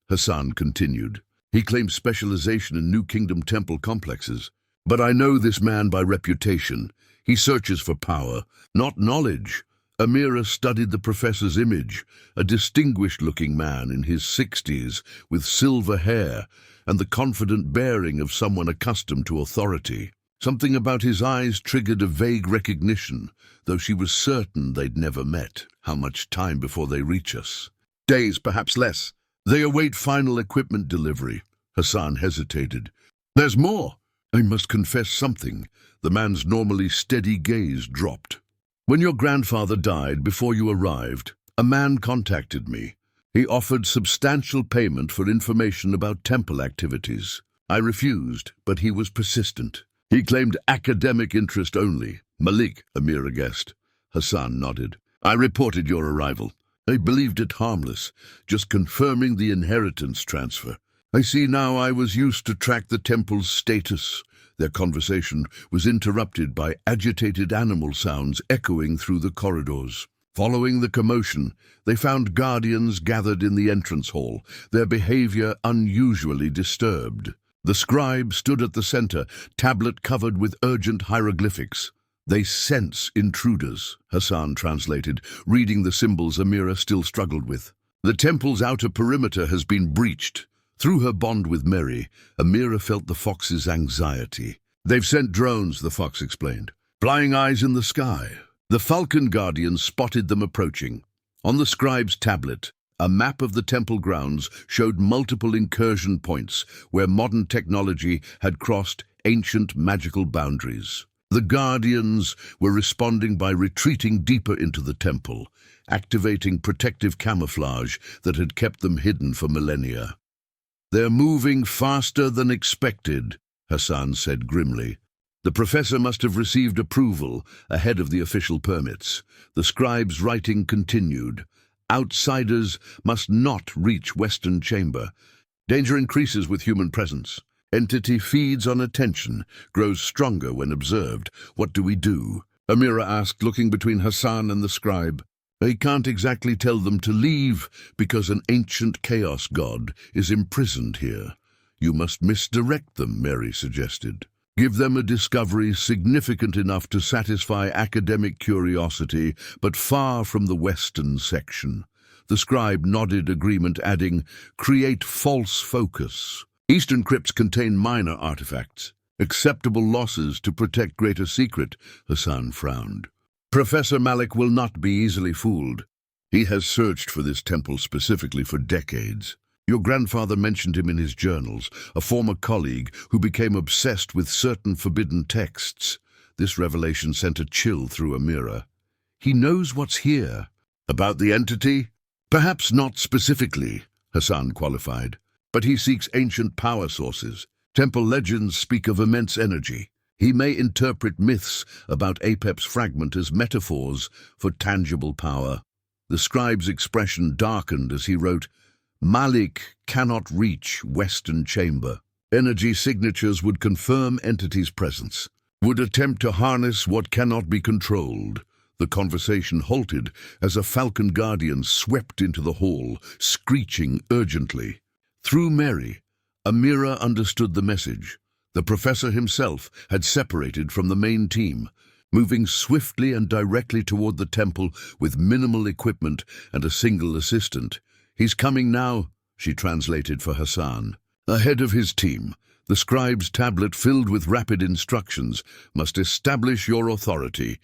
Hassan continued. "He claims specialization in New Kingdom temple complexes. But I know this man by reputation. He searches for power, not knowledge." Amira studied the professor's image, a distinguished-looking man in his 60s with silver hair and the confident bearing of someone accustomed to authority. Something about his eyes triggered a vague recognition, though she was certain they'd never met. "How much time before they reach us?" "Days, perhaps less. They await final equipment delivery." Hassan hesitated. "There's more." "I must confess something." The man's normally steady gaze dropped. "When your grandfather died before you arrived, a man contacted me. He offered substantial payment for information about temple activities. I refused, but he was persistent. He claimed academic interest only." "Malik," Amira guessed. Hassan nodded. "I reported your arrival. I believed it harmless, just confirming the inheritance transfer. I see now I was used to track the temple's status." Their conversation was interrupted by agitated animal sounds echoing through the corridors. Following the commotion, they found guardians gathered in the entrance hall, their behavior unusually disturbed. The scribe stood at the center, tablet covered with urgent hieroglyphics. "They sense intruders," Hassan translated, reading the symbols Amira still struggled with. "The temple's outer perimeter has been breached." Through her bond with Mary, Amira felt the fox's anxiety. "They've sent drones," the fox explained. "Flying eyes in the sky." The falcon guardians spotted them approaching. On the scribe's tablet, a map of the temple grounds showed multiple incursion points where modern technology had crossed ancient magical boundaries. The Guardians were responding by retreating deeper into the temple, activating protective camouflage that had kept them hidden for millennia. "They're moving faster than expected," Hassan said grimly. The professor must have received approval ahead of the official permits. The scribe's writing continued. "Outsiders must not reach Western Chamber. Danger increases with human presence. Entity feeds on attention, grows stronger when observed. What do we do?" Amira asked, looking between Hassan and the scribe. "I can't exactly tell them to leave, because an ancient chaos god is imprisoned here. You must misdirect them," Mary suggested. "Give them a discovery significant enough to satisfy academic curiosity, but far from the Western section." The scribe nodded agreement, adding, "Create false focus. Eastern crypts contain minor artifacts. Acceptable losses to protect greater secret," Hassan frowned. "Professor Malik will not be easily fooled. He has searched for this temple specifically for decades. Your grandfather mentioned him in his journals, a former colleague who became obsessed with certain forbidden texts." This revelation sent a chill through Amira. "He knows what's here." "About the entity?" "Perhaps not specifically," Hassan qualified. "But he seeks ancient power sources. Temple legends speak of immense energy. He may interpret myths about Apep's fragment as metaphors for tangible power." The scribe's expression darkened as he wrote, "Malik cannot reach Western Chamber. Energy signatures would confirm entity's presence. Would attempt to harness what cannot be controlled." The conversation halted as a falcon guardian swept into the hall, screeching urgently. Through Mary, Amira understood the message. The professor himself had separated from the main team, moving swiftly and directly toward the temple with minimal equipment and a single assistant. "He's coming now," she translated for Hassan. Ahead of his team, the scribe's tablet filled with rapid instructions. "Must establish your authority.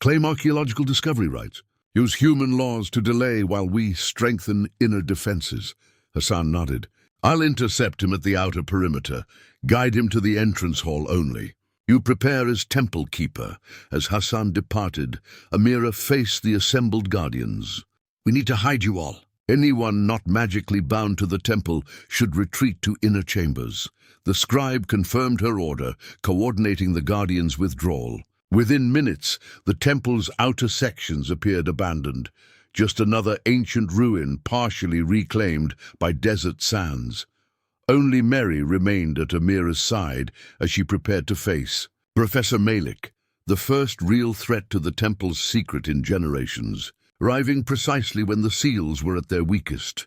Claim archaeological discovery rights. Use human laws to delay while we strengthen inner defenses." Hassan nodded. "I'll intercept him at the outer perimeter. Guide him to the entrance hall only. You prepare as temple keeper." As Hassan departed, Amira faced the assembled guardians. "We need to hide you all. Anyone not magically bound to the temple should retreat to inner chambers." The scribe confirmed her order, coordinating the guardians' withdrawal. Within minutes, the temple's outer sections appeared abandoned, just another ancient ruin partially reclaimed by desert sands. Only Mary remained at Amira's side as she prepared to face Professor Malik, the first real threat to the temple's secret in generations, arriving precisely when the seals were at their weakest.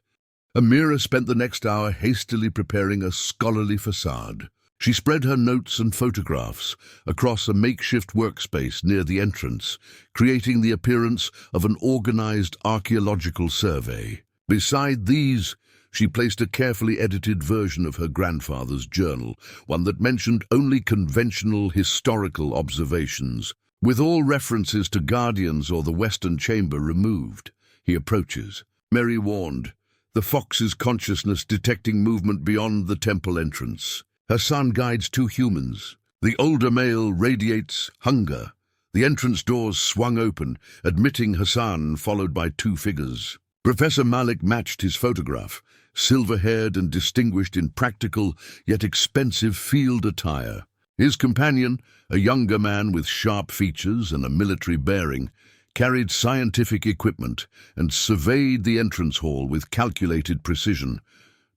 Amira spent the next hour hastily preparing a scholarly facade. She spread her notes and photographs across a makeshift workspace near the entrance, creating the appearance of an organized archaeological survey. Beside these, she placed a carefully edited version of her grandfather's journal, one that mentioned only conventional historical observations. With all references to guardians or the Western Chamber removed, he approaches. Mary warned, the fox's consciousness detecting movement beyond the temple entrance. Hassan guides two humans. The older male radiates hunger. The entrance doors swung open, admitting Hassan, followed by two figures. Professor Malik matched his photograph, silver-haired and distinguished in practical yet expensive field attire. His companion, a younger man with sharp features and a military bearing, carried scientific equipment and surveyed the entrance hall with calculated precision.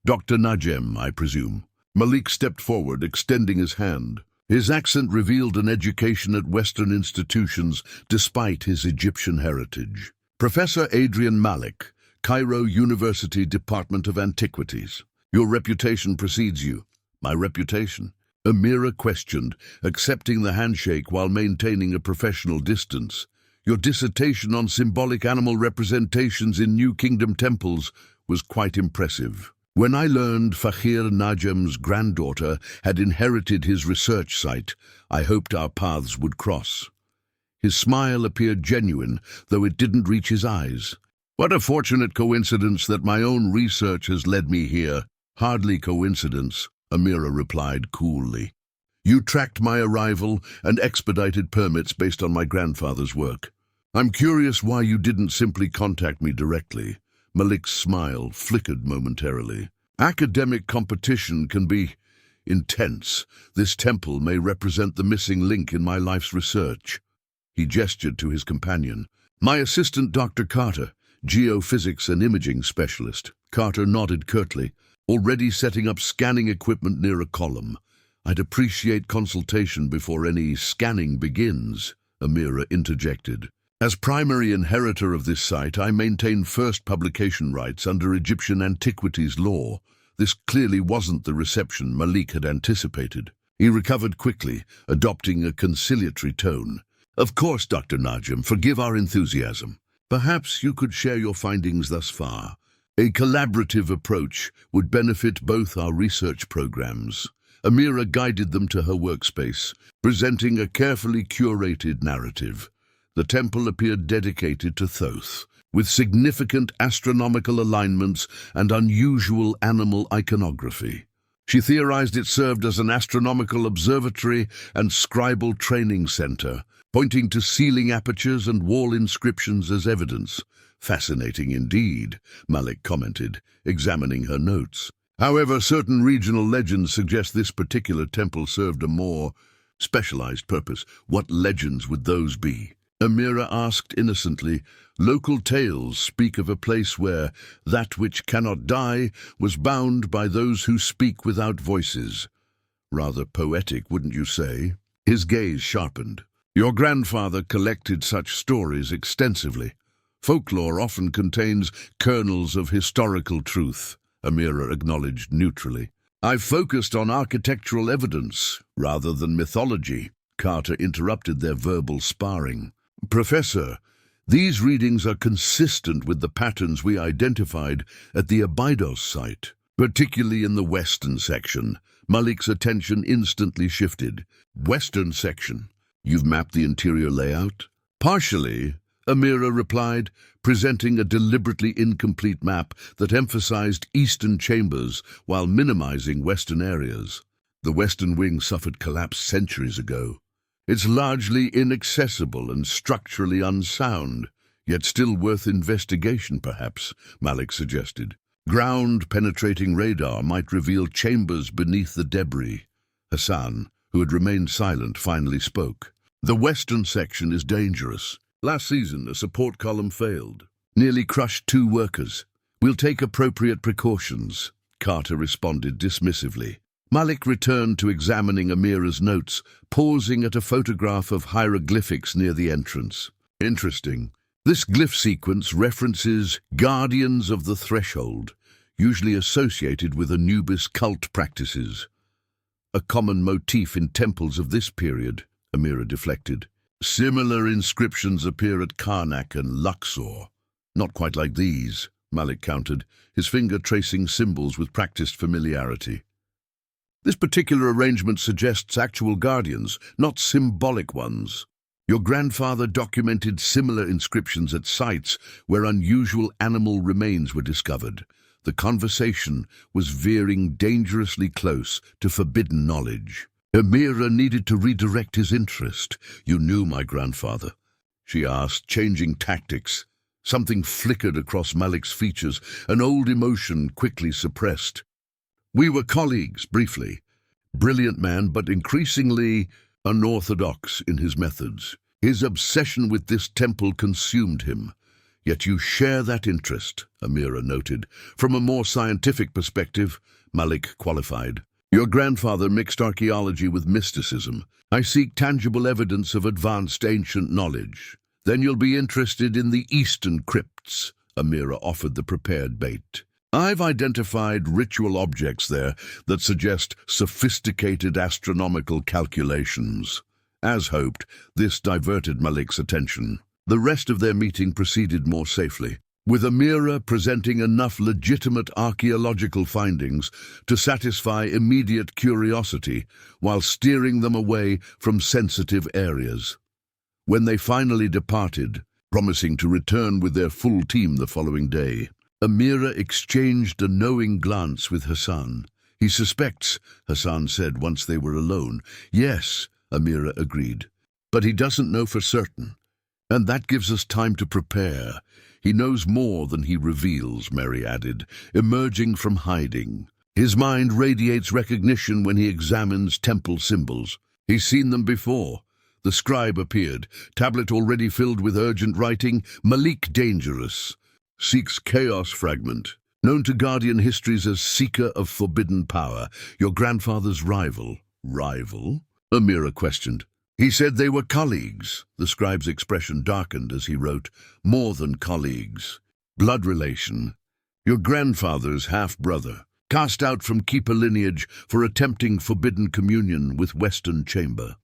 "Dr. Najem, I presume." Malik stepped forward, extending his hand. His accent revealed an education at Western institutions despite his Egyptian heritage. "Professor Adrian Malik, Cairo University Department of Antiquities. Your reputation precedes you." "My reputation?" Amira questioned, accepting the handshake while maintaining a professional distance. "Your dissertation on symbolic animal representations in New Kingdom temples was quite impressive. When I learned Amira Najem's granddaughter had inherited his research site, I hoped our paths would cross." His smile appeared genuine, though it didn't reach his eyes. "What a fortunate coincidence that my own research has led me here." "Hardly coincidence," Amira replied coolly. You tracked my arrival and expedited permits based on my grandfather's work. I'm curious why you didn't simply contact me directly. Malik's smile flickered momentarily. Academic competition can be intense. This temple may represent the missing link in my life's research. He gestured to his companion. My assistant, Dr. Carter, geophysics and imaging specialist. Carter nodded curtly, already setting up scanning equipment near a column. I'd appreciate consultation before any scanning begins, Amira interjected. As primary inheritor of this site, I maintain first publication rights under Egyptian antiquities law. This clearly wasn't the reception Malik had anticipated. He recovered quickly, adopting a conciliatory tone. Of course, Dr. Najem, forgive our enthusiasm. Perhaps you could share your findings thus far. A collaborative approach would benefit both our research programs. Amira guided them to her workspace, presenting a carefully curated narrative. The temple appeared dedicated to Thoth, with significant astronomical alignments and unusual animal iconography. She theorized it served as an astronomical observatory and scribal training center, pointing to ceiling apertures and wall inscriptions as evidence. Fascinating indeed, Malik commented, examining her notes. However, certain regional legends suggest this particular temple served a more specialized purpose. What legends would those be? Amira asked innocently. Local tales speak of a place where that which cannot die was bound by those who speak without voices. Rather poetic, wouldn't you say? His gaze sharpened. Your grandfather collected such stories extensively. Folklore often contains kernels of historical truth, Amira acknowledged neutrally. I've focused on architectural evidence rather than mythology. Carter interrupted their verbal sparring. Professor, these readings are consistent with the patterns we identified at the Abydos site, particularly in the western section. Malik's attention instantly shifted. Western section? You've mapped the interior layout? Partially, Amira replied, presenting a deliberately incomplete map that emphasized eastern chambers while minimizing western areas. The western wing suffered collapse centuries ago. It's largely inaccessible and structurally unsound, yet still worth investigation, perhaps, Malik suggested. Ground-penetrating radar might reveal chambers beneath the debris. Hassan, who had remained silent, finally spoke. The western section is dangerous. Last season, a support column failed. Nearly crushed 2 workers. We'll take appropriate precautions, Carter responded dismissively. Malik returned to examining Amira's notes, pausing at a photograph of hieroglyphics near the entrance. Interesting. This glyph sequence references guardians of the threshold, usually associated with Anubis cult practices. A common motif in temples of this period, Amira deflected. Similar inscriptions appear at Karnak and Luxor. Not quite like these, Malik countered, his finger tracing symbols with practiced familiarity. This particular arrangement suggests actual guardians, not symbolic ones. Your grandfather documented similar inscriptions at sites where unusual animal remains were discovered. The conversation was veering dangerously close to forbidden knowledge. Amira needed to redirect his interest. You knew my grandfather, she asked, changing tactics. Something flickered across Malik's features, an old emotion quickly suppressed. We were colleagues, briefly. Brilliant man, but increasingly unorthodox in his methods. His obsession with this temple consumed him. Yet you share that interest, Amira noted. From a more scientific perspective, Malik qualified. Your grandfather mixed archaeology with mysticism. I seek tangible evidence of advanced ancient knowledge. Then you'll be interested in the eastern crypts, Amira offered the prepared bait. I've identified ritual objects there that suggest sophisticated astronomical calculations. As hoped, this diverted Malik's attention. The rest of their meeting proceeded more safely, with Amira presenting enough legitimate archaeological findings to satisfy immediate curiosity while steering them away from sensitive areas. When they finally departed, promising to return with their full team the following day, Amira exchanged a knowing glance with Hassan. He suspects, Hassan said once they were alone. Yes, Amira agreed. But he doesn't know for certain. And that gives us time to prepare. He knows more than he reveals, Mary added, emerging from hiding. His mind radiates recognition when he examines temple symbols. He's seen them before. The scribe appeared, tablet already filled with urgent writing. Malik dangerous. Seeks chaos fragment. Known to Guardian histories as seeker of forbidden power. Your grandfather's rival. Rival? Amira questioned. He said they were colleagues. The scribe's expression darkened as he wrote, more than colleagues. Blood relation. Your grandfather's half-brother. Cast out from keeper lineage for attempting forbidden communion with Western Chamber.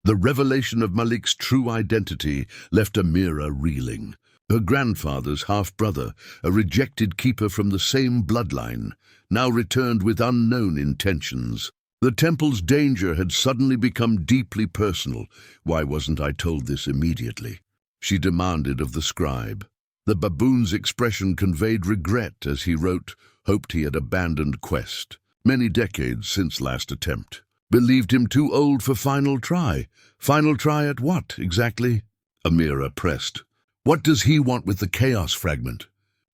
The revelation of Malik's true identity left Amira reeling. Her grandfather's half-brother, a rejected keeper from the same bloodline, now returned with unknown intentions. The temple's danger had suddenly become deeply personal. Why wasn't I told this immediately? She demanded of the scribe. The baboon's expression conveyed regret as he wrote, hoped he had abandoned quest. Many decades since last attempt. Believed him too old for final try. Final try at what, exactly? Amira pressed. What does he want with the chaos fragment?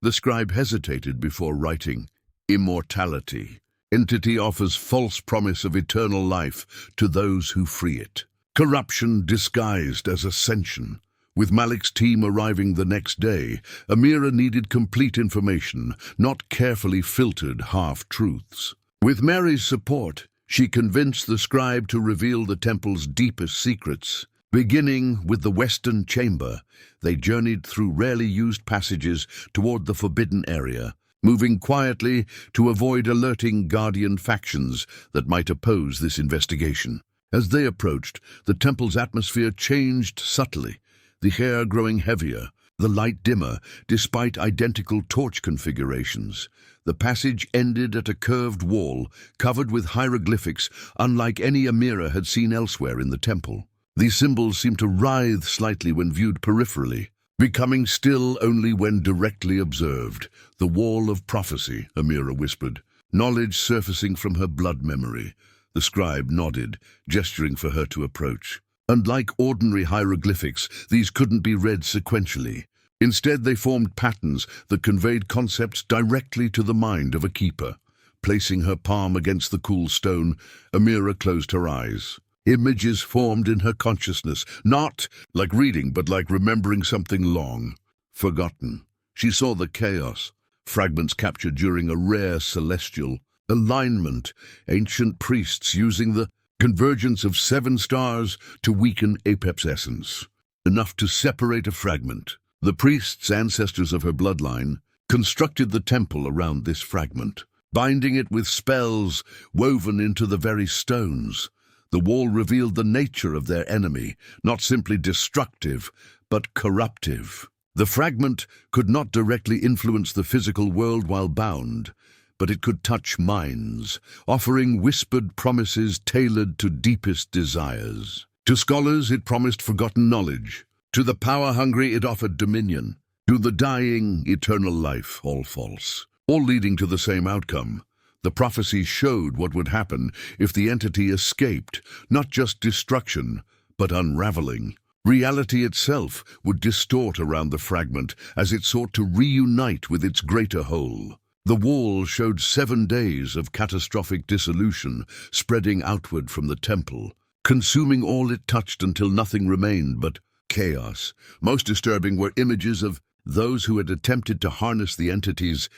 The scribe hesitated before writing, immortality. Entity offers false promise of eternal life to those who free it. Corruption disguised as ascension. With Malik's team arriving the next day, Amira needed complete information, not carefully filtered half-truths. With Mary's support, she convinced the scribe to reveal the temple's deepest secrets. Beginning with the Western Chamber, they journeyed through rarely used passages toward the forbidden area, moving quietly to avoid alerting Guardian factions that might oppose this investigation. As they approached, the temple's atmosphere changed subtly, the air growing heavier, the light dimmer, despite identical torch configurations. The passage ended at a curved wall, covered with hieroglyphics unlike any Amira had seen elsewhere in the temple. These symbols seemed to writhe slightly when viewed peripherally, becoming still only when directly observed. The wall of prophecy, Amira whispered, knowledge surfacing from her blood memory. The scribe nodded, gesturing for her to approach. Unlike ordinary hieroglyphics, these couldn't be read sequentially. Instead, they formed patterns that conveyed concepts directly to the mind of a keeper. Placing her palm against the cool stone, Amira closed her eyes. Images formed in her consciousness, not like reading, but like remembering something long, forgotten. She saw the chaos, fragments captured during a rare celestial alignment, ancient priests using the convergence of 7 stars to weaken Apep's essence, enough to separate a fragment. The priests, ancestors of her bloodline, constructed the temple around this fragment, binding it with spells woven into the very stones. The wall revealed the nature of their enemy, not simply destructive, but corruptive. The fragment could not directly influence the physical world while bound, but it could touch minds, offering whispered promises tailored to deepest desires. To scholars, it promised forgotten knowledge. To the power-hungry, it offered dominion. To the dying, eternal life, all false, all leading to the same outcome. The prophecies showed what would happen if the entity escaped, not just destruction, but unraveling. Reality itself would distort around the fragment as it sought to reunite with its greater whole. The wall showed 7 days of catastrophic dissolution spreading outward from the temple, consuming all it touched until nothing remained but chaos. Most disturbing were images of those who had attempted to harness the entity's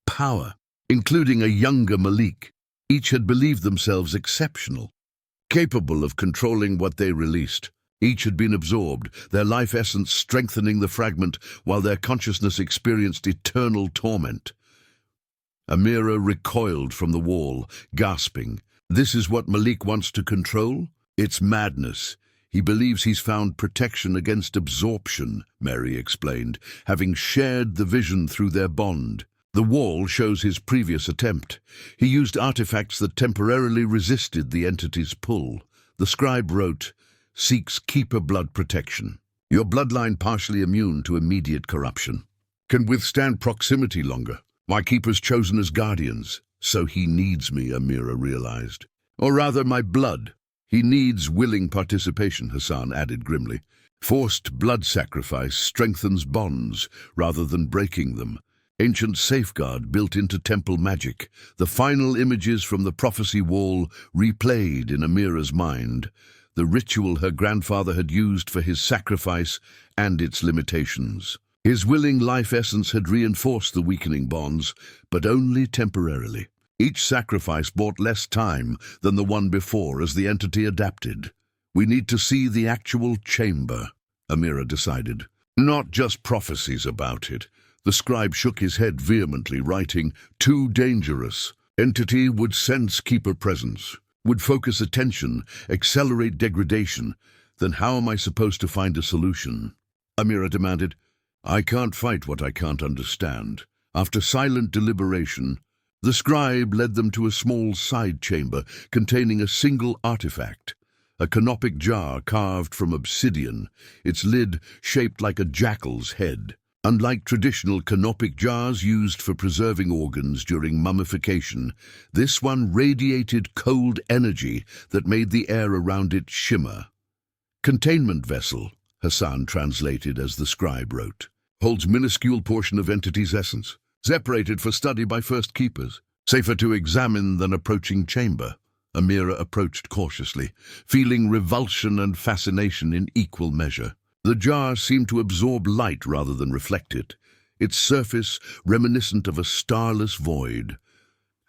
power, including a younger Malik. Each had believed themselves exceptional, capable of controlling what they released. Each had been absorbed, their life essence strengthening the fragment while their consciousness experienced eternal torment. Amira recoiled from the wall, gasping. This is what Malik wants to control? It's madness. He believes he's found protection against absorption, Mary explained, having shared the vision through their bond. The wall shows his previous attempt. He used artifacts that temporarily resisted the entity's pull. The scribe wrote, seeks keeper blood protection. Your bloodline partially immune to immediate corruption. Can withstand proximity longer. My keepers chosen as guardians. So he needs me, Amira realized. Or rather, my blood. He needs willing participation, Hassan added grimly. Forced blood sacrifice strengthens bonds rather than breaking them. Ancient safeguard built into temple magic. The final images from the prophecy wall replayed in Amira's mind. The ritual her grandfather had used for his sacrifice and its limitations. His willing life essence had reinforced the weakening bonds, but only temporarily. Each sacrifice bought less time than the one before as the entity adapted. We need to see the actual chamber, Amira decided. Not just prophecies about it. The scribe shook his head vehemently, writing, "Too dangerous. Entity would sense keeper presence, would focus attention, accelerate degradation. Then how am I supposed to find a solution?" Amira demanded. "I can't fight what I can't understand." After silent deliberation, the scribe led them to a small side chamber containing a single artifact, a canopic jar carved from obsidian, its lid shaped like a jackal's head. Unlike traditional canopic jars used for preserving organs during mummification, this one radiated cold energy that made the air around it shimmer. "Containment vessel," Hassan translated as the scribe wrote, "holds minuscule portion of entity's essence, separated for study by first keepers. Safer to examine than approaching chamber." Amira approached cautiously, feeling revulsion and fascination in equal measure. The jar seemed to absorb light rather than reflect it, its surface reminiscent of a starless void.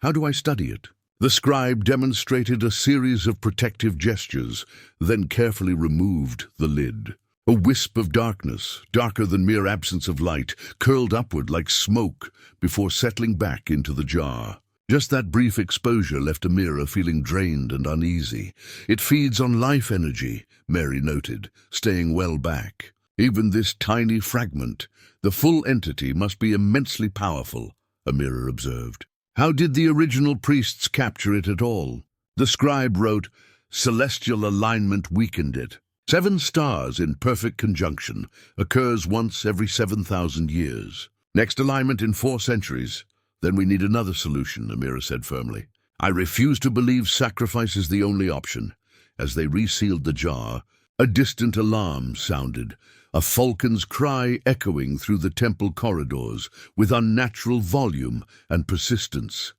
"How do I study it?" The scribe demonstrated a series of protective gestures, then carefully removed the lid. A wisp of darkness, darker than mere absence of light, curled upward like smoke before settling back into the jar. Just that brief exposure left Amira feeling drained and uneasy. "It feeds on life energy," Mary noted, staying well back. "Even this tiny fragment, the full entity must be immensely powerful," Amira observed. "How did the original priests capture it at all?" The scribe wrote, "Celestial alignment weakened it. 7 stars in perfect conjunction occurs once every 7,000 years. Next alignment in 4 centuries. Then we need another solution," Amira said firmly. "I refuse to believe sacrifice is the only option." As they resealed the jar, a distant alarm sounded, a falcon's cry echoing through the temple corridors with unnatural volume and persistence.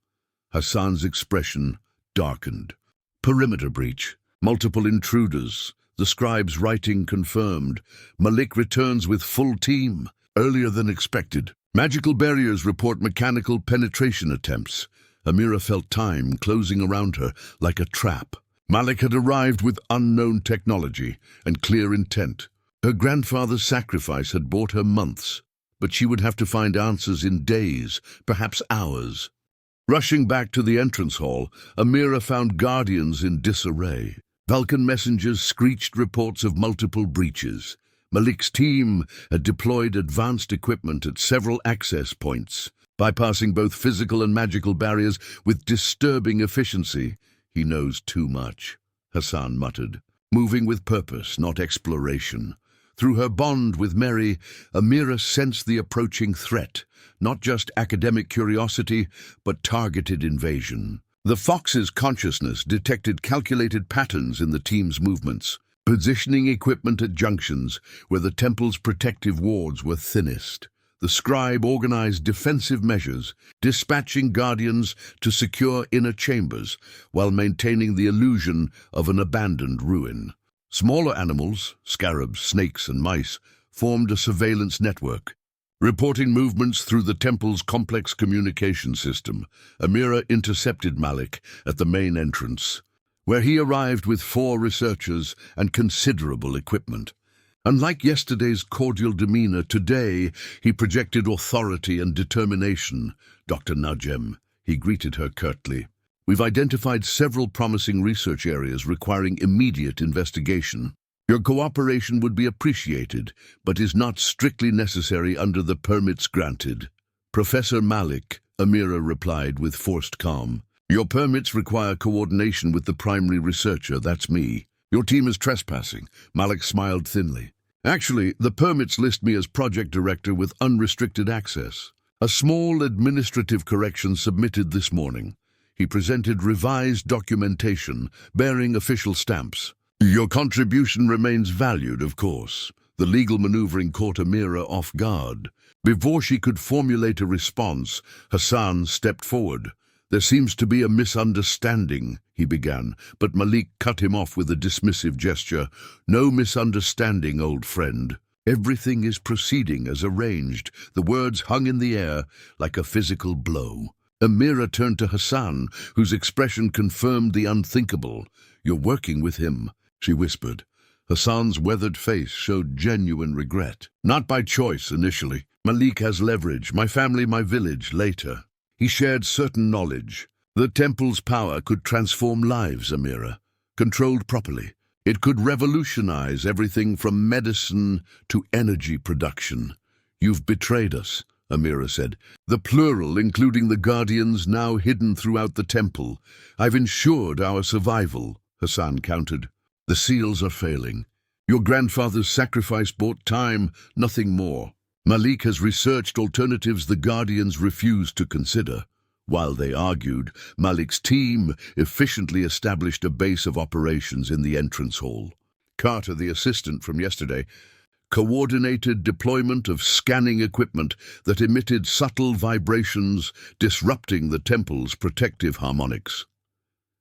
Hassan's expression darkened. "Perimeter breach. Multiple intruders." The scribe's writing confirmed. "Malik returns with full team, earlier than expected. Magical barriers report mechanical penetration attempts." Amira felt time closing around her like a trap. Malik had arrived with unknown technology and clear intent. Her grandfather's sacrifice had bought her months, but she would have to find answers in days, perhaps hours. Rushing back to the entrance hall, Amira found guardians in disarray. Falcon messengers screeched reports of multiple breaches. Malik's team had deployed advanced equipment at several access points, bypassing both physical and magical barriers with disturbing efficiency. "He knows too much," Hassan muttered. "Moving with purpose, not exploration." Through her bond with Mary, Amira sensed the approaching threat, not just academic curiosity, but targeted invasion. The Fox's consciousness detected calculated patterns in the team's movements, positioning equipment at junctions where the temple's protective wards were thinnest. The scribe organized defensive measures, dispatching guardians to secure inner chambers while maintaining the illusion of an abandoned ruin. Smaller animals, scarabs, snakes, and mice, formed a surveillance network, reporting movements through the temple's complex communication system. Amira intercepted Malik at the main entrance, where he arrived with 4 researchers and considerable equipment. Unlike yesterday's cordial demeanor, today he projected authority and determination. "Dr. Najem," he greeted her curtly. "We've identified several promising research areas requiring immediate investigation. Your cooperation would be appreciated, but is not strictly necessary under the permits granted." "Professor Malik," Amira replied with forced calm. "Your permits require coordination with the primary researcher, that's me. Your team is trespassing." Malik smiled thinly. "Actually, the permits list me as project director with unrestricted access. A small administrative correction submitted this morning." He presented revised documentation bearing official stamps. Your contribution remains valued, of course. The legal maneuvering caught Amira off guard. Before she could formulate a response, Hassan stepped forward. There seems to be a misunderstanding, he began, but Malik cut him off with a dismissive gesture. No misunderstanding, old friend. Everything is proceeding as arranged. The words hung in the air like a physical blow. Amira turned to Hassan, whose expression confirmed the unthinkable. You're working with him, she whispered. Hassan's weathered face showed genuine regret. Not by choice initially. Malik has leverage, my family, my village, later. He shared certain knowledge. The temple's power could transform lives, Amira. Controlled properly, it could revolutionize everything from medicine to energy production. You've betrayed us, Amira said. The plural, including the guardians, now hidden throughout the temple. I've ensured our survival, Hassan countered. The seals are failing. Your grandfather's sacrifice bought time, nothing more. Malik has researched alternatives the guardians refused to consider. While they argued, Malik's team efficiently established a base of operations in the entrance hall. Carter, the assistant from yesterday, coordinated deployment of scanning equipment that emitted subtle vibrations, disrupting the temple's protective harmonics.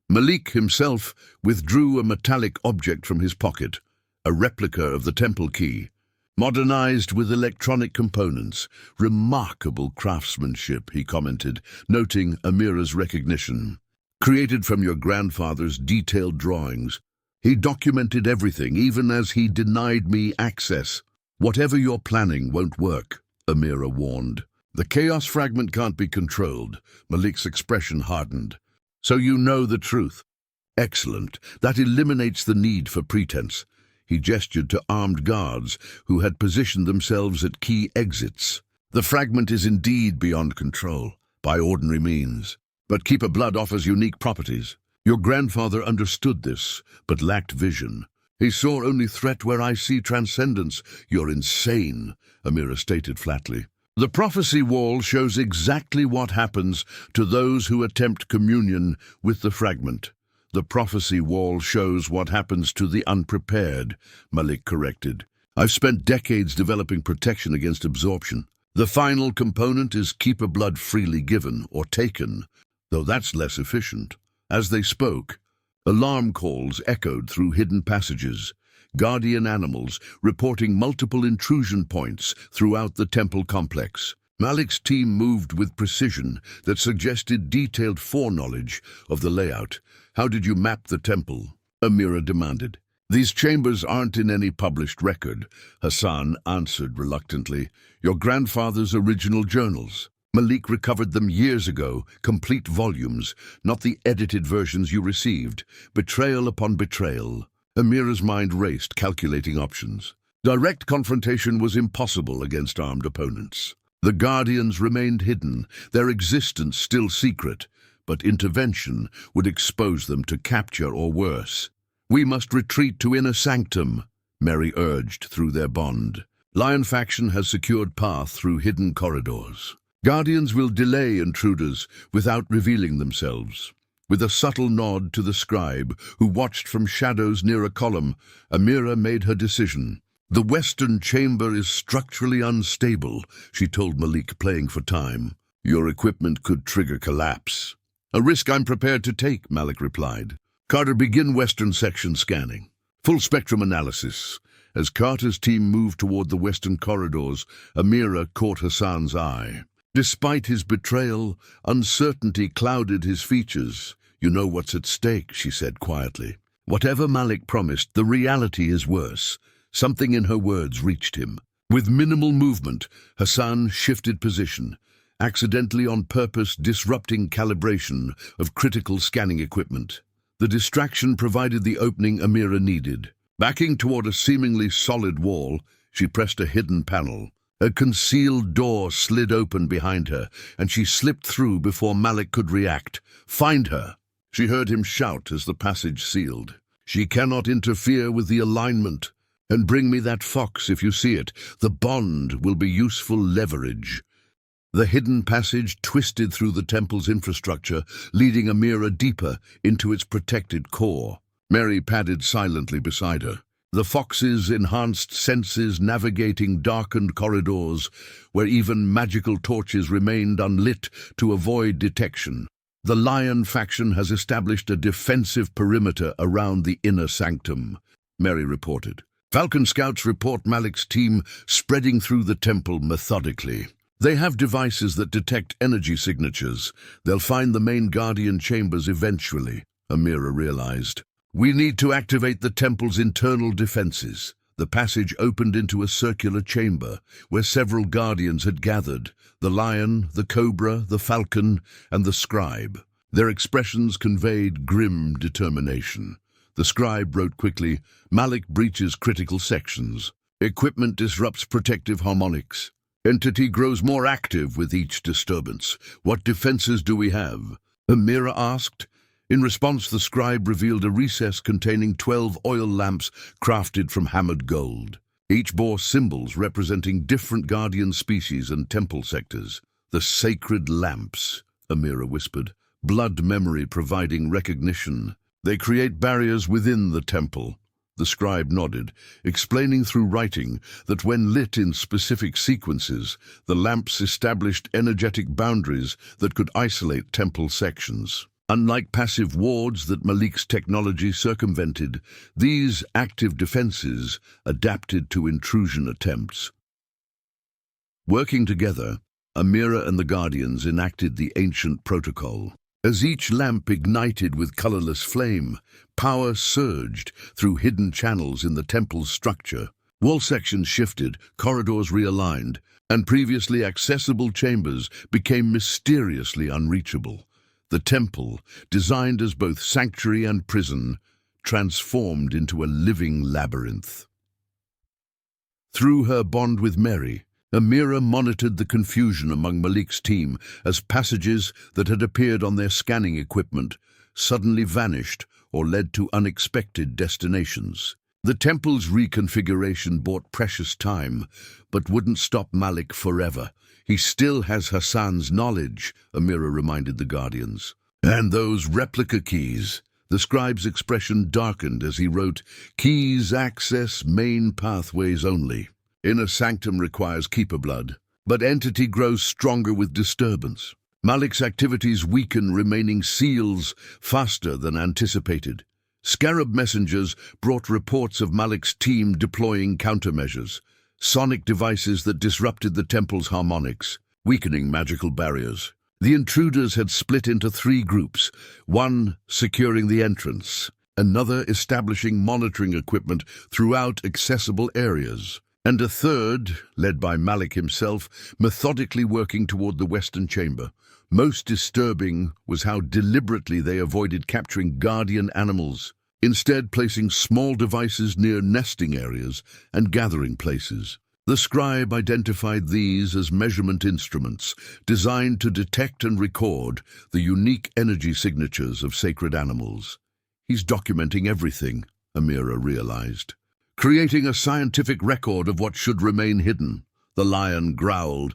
Malik himself withdrew a metallic object from his pocket, a replica of the temple key. Modernized with electronic components. Remarkable craftsmanship, he commented, noting Amira's recognition. Created from your grandfather's detailed drawings. He documented everything, even as he denied me access. Whatever you're planning won't work, Amira warned. The chaos fragment can't be controlled. Malik's expression hardened. So you know the truth. Excellent. That eliminates the need for pretense. He gestured to armed guards who had positioned themselves at key exits. The fragment is indeed beyond control, by ordinary means. But Keeper Blood offers unique properties. Your grandfather understood this, but lacked vision. He saw only threat where I see transcendence. You're insane, Amira stated flatly. The prophecy wall shows exactly what happens to those who attempt communion with the fragment. The prophecy wall shows what happens to the unprepared, Malik corrected. I've spent decades developing protection against absorption. The final component is Keeper Blood freely given or taken, though that's less efficient. As they spoke, alarm calls echoed through hidden passages, guardian animals reporting multiple intrusion points throughout the temple complex. Malik's team moved with precision that suggested detailed foreknowledge of the layout. How did you map the temple? Amira demanded. These chambers aren't in any published record, Hassan answered reluctantly. Your grandfather's original journals. Malik recovered them years ago, complete volumes, not the edited versions you received. Betrayal upon betrayal. Amira's mind raced, calculating options. Direct confrontation was impossible against armed opponents. The guardians remained hidden, their existence still secret, but intervention would expose them to capture or worse. We must retreat to Inner Sanctum, Mary urged through their bond. Lion faction has secured path through hidden corridors. Guardians will delay intruders without revealing themselves. With a subtle nod to the scribe, who watched from shadows near a column, Amira made her decision. The western chamber is structurally unstable, she told Malik, playing for time. Your equipment could trigger collapse. A risk I'm prepared to take, Malik replied. Carter, begin western section scanning. Full spectrum analysis. As Carter's team moved toward the western corridors, Amira caught Hassan's eye. Despite his betrayal, uncertainty clouded his features. You know what's at stake, she said quietly. Whatever Malik promised, the reality is worse. Something in her words reached him. With minimal movement, Hassan shifted position, accidentally on purpose disrupting calibration of critical scanning equipment. The distraction provided the opening Amira needed. Backing toward a seemingly solid wall, she pressed a hidden panel. A concealed door slid open behind her, and she slipped through before Malik could react. Find her! She heard him shout as the passage sealed. She cannot interfere with the alignment. And bring me that fox if you see it. The bond will be useful leverage. The hidden passage twisted through the temple's infrastructure, leading Amira deeper into its protected core. Mary padded silently beside her, the fox's enhanced senses navigating darkened corridors where even magical torches remained unlit to avoid detection. The lion faction has established a defensive perimeter around the inner sanctum, Mary reported. Falcon scouts report Malik's team spreading through the temple methodically. They have devices that detect energy signatures. They'll find the main guardian chambers eventually, Amira realized. We need to activate the temple's internal defenses. The passage opened into a circular chamber where several guardians had gathered: the lion, the cobra, the falcon, and the scribe. Their expressions conveyed grim determination. The scribe wrote quickly, "Malik breaches critical sections. Equipment disrupts protective harmonics. Entity grows more active with each disturbance. What defenses do we have?" Amira asked. In response, the scribe revealed a recess containing 12 oil lamps crafted from hammered gold. Each bore symbols representing different guardian species and temple sectors. "The sacred lamps," Amira whispered, "blood memory providing recognition. They create barriers within the temple." The scribe nodded, explaining through writing that when lit in specific sequences, the lamps established energetic boundaries that could isolate temple sections. Unlike passive wards that Malik's technology circumvented, these active defenses adapted to intrusion attempts. Working together, Amira and the Guardians enacted the ancient protocol. As each lamp ignited with colorless flame, power surged through hidden channels in the temple's structure. Wall sections shifted, corridors realigned, and previously accessible chambers became mysteriously unreachable. The temple, designed as both sanctuary and prison, transformed into a living labyrinth. Through her bond with Mary, Amira monitored the confusion among Malik's team as passages that had appeared on their scanning equipment suddenly vanished or led to unexpected destinations. The temple's reconfiguration bought precious time, but wouldn't stop Malik forever. "He still has Hassan's knowledge," Amira reminded the Guardians. "And those replica keys." The scribe's expression darkened as he wrote, "Keys access main pathways only. Inner sanctum requires keeper blood, but entity grows stronger with disturbance. Malik's activities weaken remaining seals faster than anticipated." Scarab messengers brought reports of Malik's team deploying countermeasures, sonic devices that disrupted the temple's harmonics, weakening magical barriers. The intruders had split into 3 groups, one securing the entrance, another establishing monitoring equipment throughout accessible areas, and a third, led by Malik himself, methodically working toward the western chamber. Most disturbing was how deliberately they avoided capturing guardian animals, instead placing small devices near nesting areas and gathering places. The scribe identified these as measurement instruments designed to detect and record the unique energy signatures of sacred animals. "He's documenting everything," Amira realized, "creating a scientific record of what should remain hidden." The lion growled,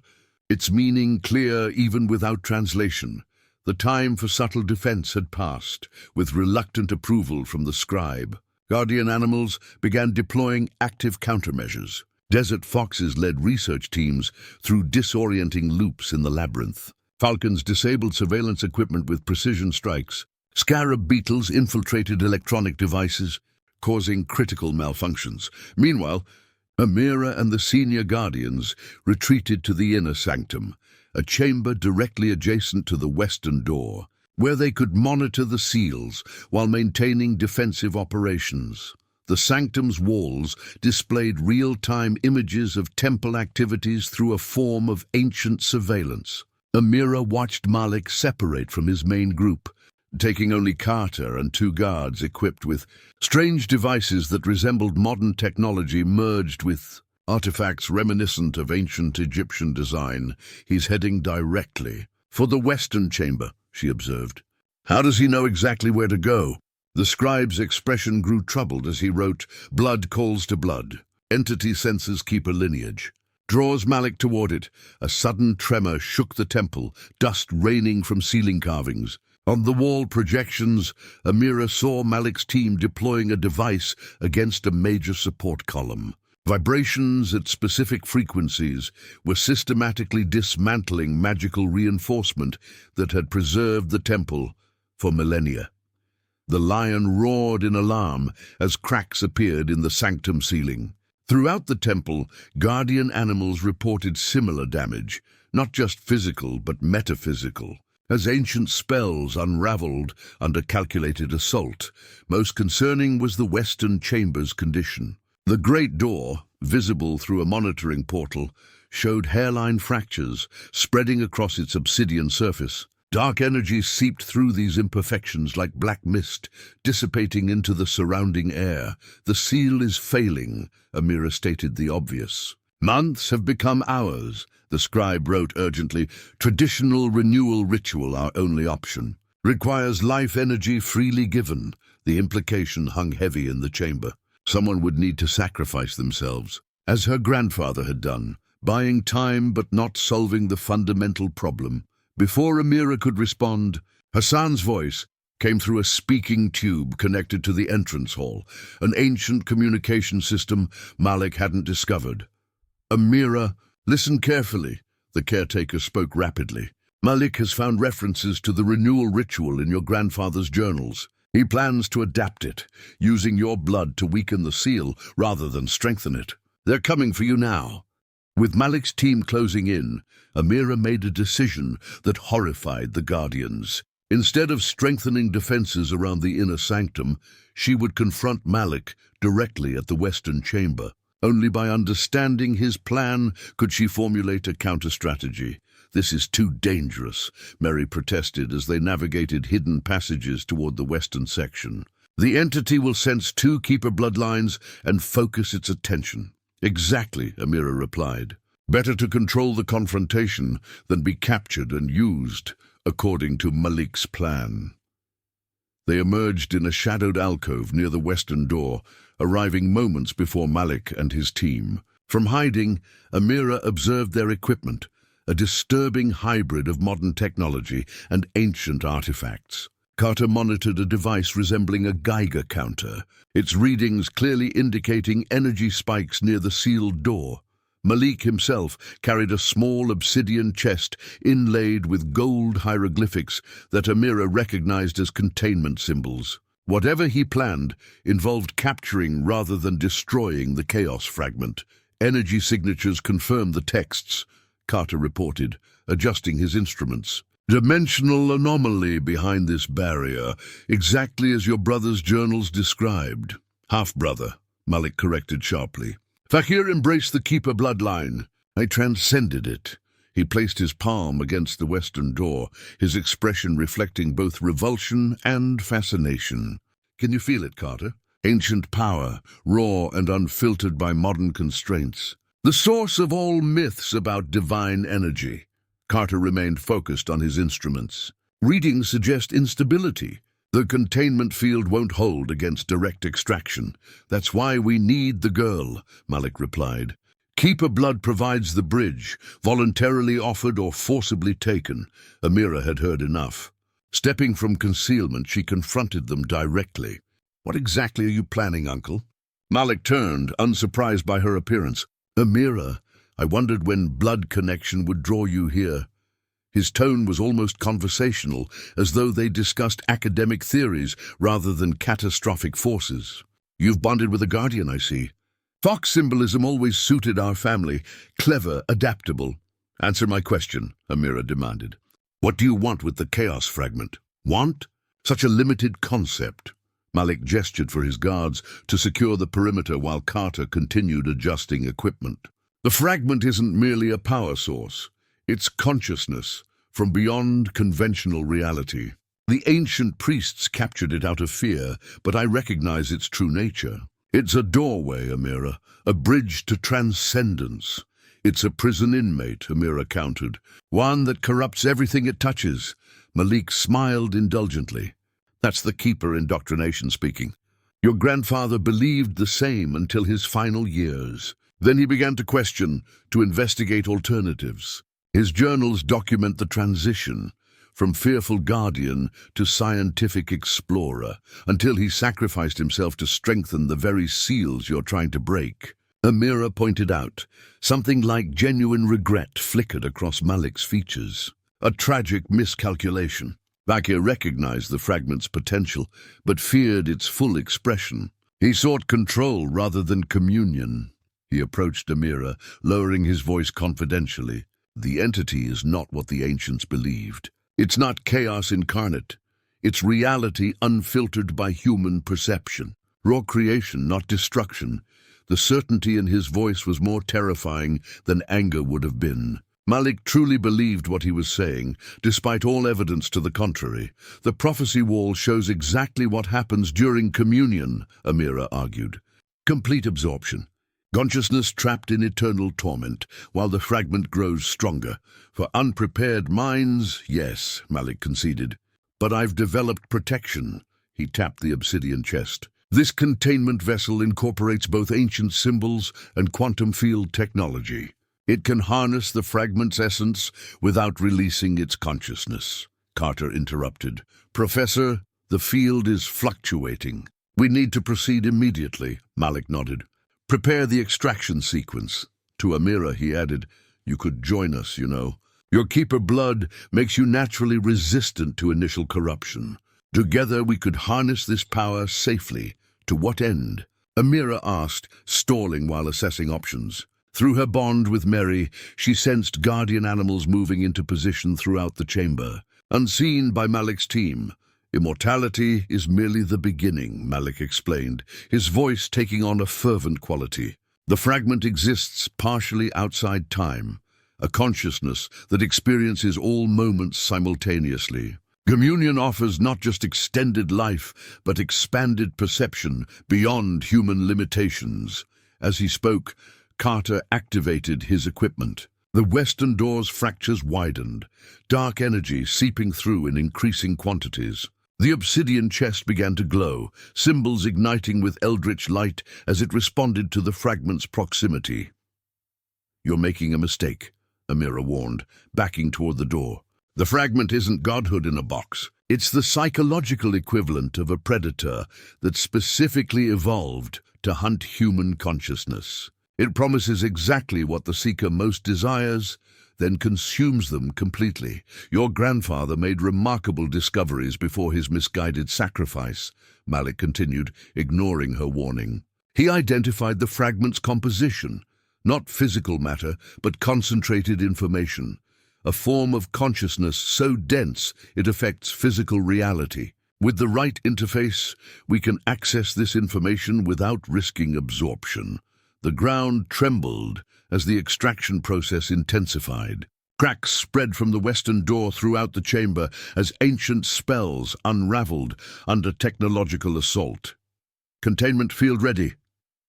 its meaning clear even without translation. The time for subtle defense had passed, with reluctant approval from the scribe. Guardian animals began deploying active countermeasures. Desert foxes led research teams through disorienting loops in the labyrinth. Falcons disabled surveillance equipment with precision strikes. Scarab beetles infiltrated electronic devices, causing critical malfunctions. Meanwhile, Amira and the senior guardians retreated to the inner sanctum, a chamber directly adjacent to the western door, where they could monitor the seals while maintaining defensive operations. The sanctum's walls displayed real-time images of temple activities through a form of ancient surveillance. Amira watched Malik separate from his main group, taking only Carter and 2 guards equipped with strange devices that resembled modern technology merged with artifacts reminiscent of ancient Egyptian design. "He's heading directly for the western chamber," she observed. "How does he know exactly where to go?" The scribe's expression grew troubled as he wrote, "Blood calls to blood. Entity senses keeper lineage. draws Malik toward it. A sudden tremor shook the temple, dust raining from ceiling carvings. On the wall projections, Amira saw Malik's team deploying a device against a major support column. Vibrations at specific frequencies were systematically dismantling magical reinforcement that had preserved the temple for millennia. The lion roared in alarm as cracks appeared in the sanctum ceiling. Throughout the temple, guardian animals reported similar damage, not just physical but metaphysical. As ancient spells unraveled under calculated assault, most concerning was the western chamber's condition. The great door, visible through a monitoring portal, showed hairline fractures spreading across its obsidian surface. Dark energy seeped through these imperfections like black mist, dissipating into the surrounding air. "The seal is failing," Amira stated the obvious. "Months have become hours," the scribe wrote urgently. "Traditional renewal ritual, our only option, requires life energy freely given." The implication hung heavy in the chamber. Someone would need to sacrifice themselves, as her grandfather had done, buying time but not solving the fundamental problem. Before Amira could respond, Hassan's voice came through a speaking tube connected to the entrance hall, an ancient communication system Malik hadn't discovered. "Amira, listen carefully," the caretaker spoke rapidly. "Malik has found references to the renewal ritual in your grandfather's journals. He plans to adapt it, using your blood to weaken the seal rather than strengthen it. They're coming for you now." With Malik's team closing in, Amira made a decision that horrified the Guardians. Instead of strengthening defenses around the inner sanctum, she would confront Malik directly at the western chamber. Only by understanding his plan could she formulate a counter-strategy. "This is too dangerous," Mary protested as they navigated hidden passages toward the western section. "The entity will sense two keeper bloodlines and focus its attention." "Exactly," Amira replied. "Better to control the confrontation than be captured and used, according to Malik's plan." They emerged in a shadowed alcove near the western door, arriving moments before Malik and his team. From hiding, Amira observed their equipment, a disturbing hybrid of modern technology and ancient artifacts. Carter monitored a device resembling a Geiger counter, its readings clearly indicating energy spikes near the sealed door. Malik himself carried a small obsidian chest inlaid with gold hieroglyphics that Amira recognized as containment symbols. Whatever he planned involved capturing rather than destroying the chaos fragment. "Energy signatures confirm the texts," Carter reported, adjusting his instruments. "Dimensional anomaly behind this barrier, exactly as your brother's journals described." "Half-brother," Malik corrected sharply. "Fakir embraced the Keeper bloodline. I transcended it." He placed his palm against the western door, his expression reflecting both revulsion and fascination. "Can you feel it, Carter? Ancient power, raw and unfiltered by modern constraints. The source of all myths about divine energy." Carter remained focused on his instruments. "Readings suggest instability. The containment field won't hold against direct extraction. That's why we need the girl," Malik replied. "Keeper blood provides the bridge, voluntarily offered or forcibly taken." Amira had heard enough. Stepping from concealment, she confronted them directly. "What exactly are you planning, Uncle?" Malik turned, unsurprised by her appearance. "Amira, I wondered when blood connection would draw you here." His tone was almost conversational, as though they discussed academic theories rather than catastrophic forces. "You've bonded with a guardian, I see." "Fox symbolism always suited our family. Clever, adaptable." "Answer my question," Amira demanded. "What do you want with the chaos fragment?" "Want? Such a limited concept." Malik gestured for his guards to secure the perimeter while Carter continued adjusting equipment. "The fragment isn't merely a power source. It's consciousness from beyond conventional reality. The ancient priests captured it out of fear, but I recognize its true nature. It's a doorway, Amira, a bridge to transcendence. It's a prison inmate," Amira countered, "one that corrupts everything it touches." Malik smiled indulgently. "That's the keeper indoctrination speaking. Your grandfather believed the same until his final years. Then he began to question, to investigate alternatives. His journals document the transition from fearful guardian to scientific explorer, until he sacrificed himself to strengthen the very seals you're trying to break. Amira pointed out, something like genuine regret flickered across Malik's features. A tragic miscalculation. Bakir recognized the fragment's potential, but feared its full expression. He sought control rather than communion. He approached Amira, lowering his voice confidentially. The entity is not what the ancients believed. It's not chaos incarnate. It's reality unfiltered by human perception. Raw creation, not destruction. The certainty in his voice was more terrifying than anger would have been. Malik truly believed what he was saying, despite all evidence to the contrary. The prophecy wall shows exactly what happens during communion, Amira argued. Complete absorption. Consciousness trapped in eternal torment, while the fragment grows stronger. For unprepared minds, yes, Malik conceded. But I've developed protection. He tapped the obsidian chest. This containment vessel incorporates both ancient symbols and quantum field technology. It can harness the fragment's essence without releasing its consciousness. Carter interrupted. Professor, the field is fluctuating. We need to proceed immediately, Malik nodded. Prepare the extraction sequence. To Amira, he added, you could join us, you know. Your keeper blood makes you naturally resistant to initial corruption. Together we could harness this power safely. To what end? Amira asked, stalling while assessing options. Through her bond with Mary, she sensed guardian animals moving into position throughout the chamber. Unseen by Malik's team. Immortality is merely the beginning, Malik explained, his voice taking on a fervent quality. The fragment exists partially outside time, a consciousness that experiences all moments simultaneously. Communion offers not just extended life, but expanded perception beyond human limitations. As he spoke, Carter activated his equipment. The western door's fractures widened, dark energy seeping through in increasing quantities. The obsidian chest began to glow, symbols igniting with eldritch light as it responded to the fragment's proximity. You're making a mistake, Amira warned, backing toward the door. The fragment isn't godhood in a box. It's the psychological equivalent of a predator that specifically evolved to hunt human consciousness. It promises exactly what the seeker most desires, then consumes them completely. Your grandfather made remarkable discoveries before his misguided sacrifice, Malik continued, ignoring her warning. He identified the fragment's composition, not physical matter, but concentrated information, a form of consciousness so dense it affects physical reality. With the right interface, we can access this information without risking absorption. The ground trembled as the extraction process intensified. Cracks spread from the western door throughout the chamber as ancient spells unraveled under technological assault. Containment field ready,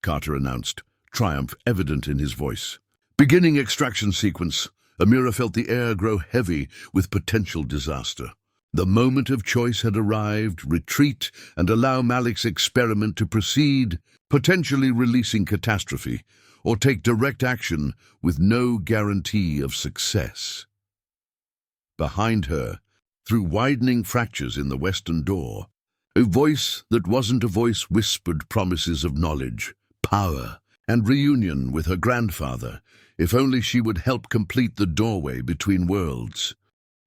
Carter announced, triumph evident in his voice. Beginning extraction sequence, Amira felt the air grow heavy with potential disaster. The moment of choice had arrived, retreat and allow Malik's experiment to proceed, potentially releasing catastrophe, or take direct action with no guarantee of success. Behind her, through widening fractures in the western door, a voice that wasn't a voice whispered promises of knowledge, power, and reunion with her grandfather, if only she would help complete the doorway between worlds.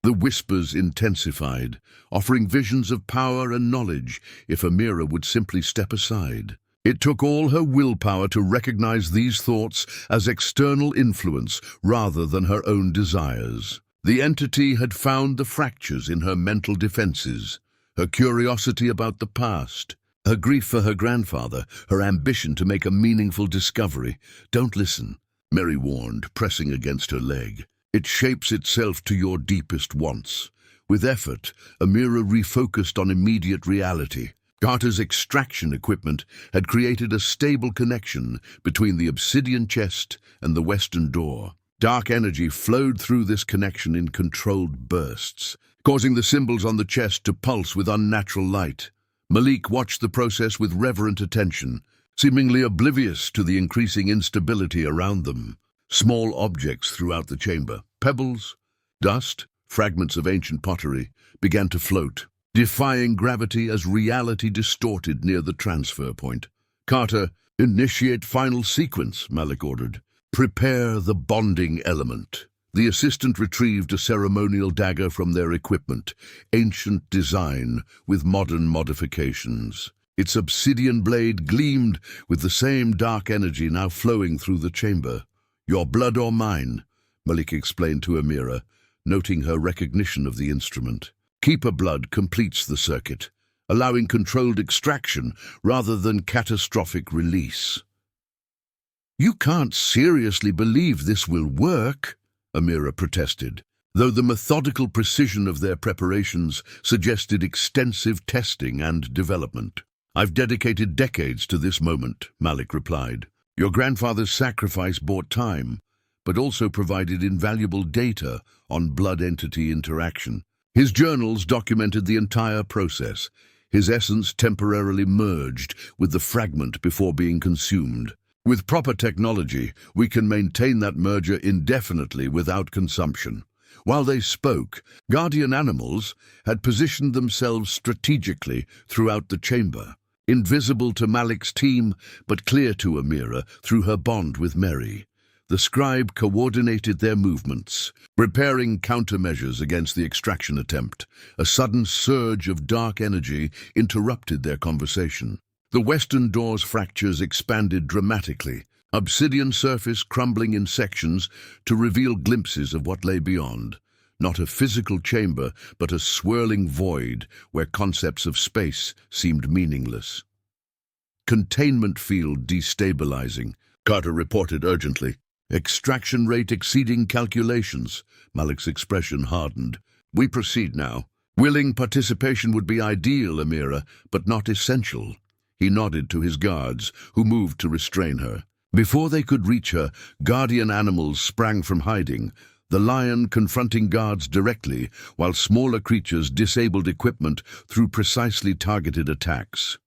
The whispers intensified, offering visions of power and knowledge if Amira would simply step aside. It took all her willpower to recognize these thoughts as external influence rather than her own desires. The entity had found the fractures in her mental defenses, her curiosity about the past, her grief for her grandfather, her ambition to make a meaningful discovery. Don't listen, Mary warned, pressing against her leg. It shapes itself to your deepest wants. With effort, Amira refocused on immediate reality. Carter's extraction equipment had created a stable connection between the obsidian chest and the western door. Dark energy flowed through this connection in controlled bursts, causing the symbols on the chest to pulse with unnatural light. Malik watched the process with reverent attention, seemingly oblivious to the increasing instability around them. Small objects throughout the chamber, pebbles, dust, fragments of ancient pottery, began to float, defying gravity as reality distorted near the transfer point. "Carter, initiate final sequence," Malik ordered. "Prepare the bonding element." The assistant retrieved a ceremonial dagger from their equipment, ancient design with modern modifications. Its obsidian blade gleamed with the same dark energy now flowing through the chamber. "Your blood or mine," Malik explained to Amira, noting her recognition of the instrument. "Keeper blood completes the circuit, allowing controlled extraction rather than catastrophic release." "You can't seriously believe this will work," Amira protested, though the methodical precision of their preparations suggested extensive testing and development. "I've dedicated decades to this moment," Malik replied. "Your grandfather's sacrifice bought time, but also provided invaluable data on blood entity interaction. His journals documented the entire process. His essence temporarily merged with the fragment before being consumed. With proper technology, we can maintain that merger indefinitely without consumption." While they spoke, guardian animals had positioned themselves strategically throughout the chamber, invisible to Malik's team but clear to Amira through her bond with Mary. The scribe coordinated their movements, preparing countermeasures against the extraction attempt. A sudden surge of dark energy interrupted their conversation. The western door's fractures expanded dramatically, obsidian surface crumbling in sections to reveal glimpses of what lay beyond. Not a physical chamber, but a swirling void where concepts of space seemed meaningless. "Containment field destabilizing," Carter reported urgently. "Extraction rate exceeding calculations." Malik's expression hardened. "We proceed now. Willing participation would be ideal, Amira, but not essential." He nodded to his guards, who moved to restrain her. Before they could reach her, guardian animals sprang from hiding, the lion confronting guards directly, while smaller creatures disabled equipment through precisely targeted attacks.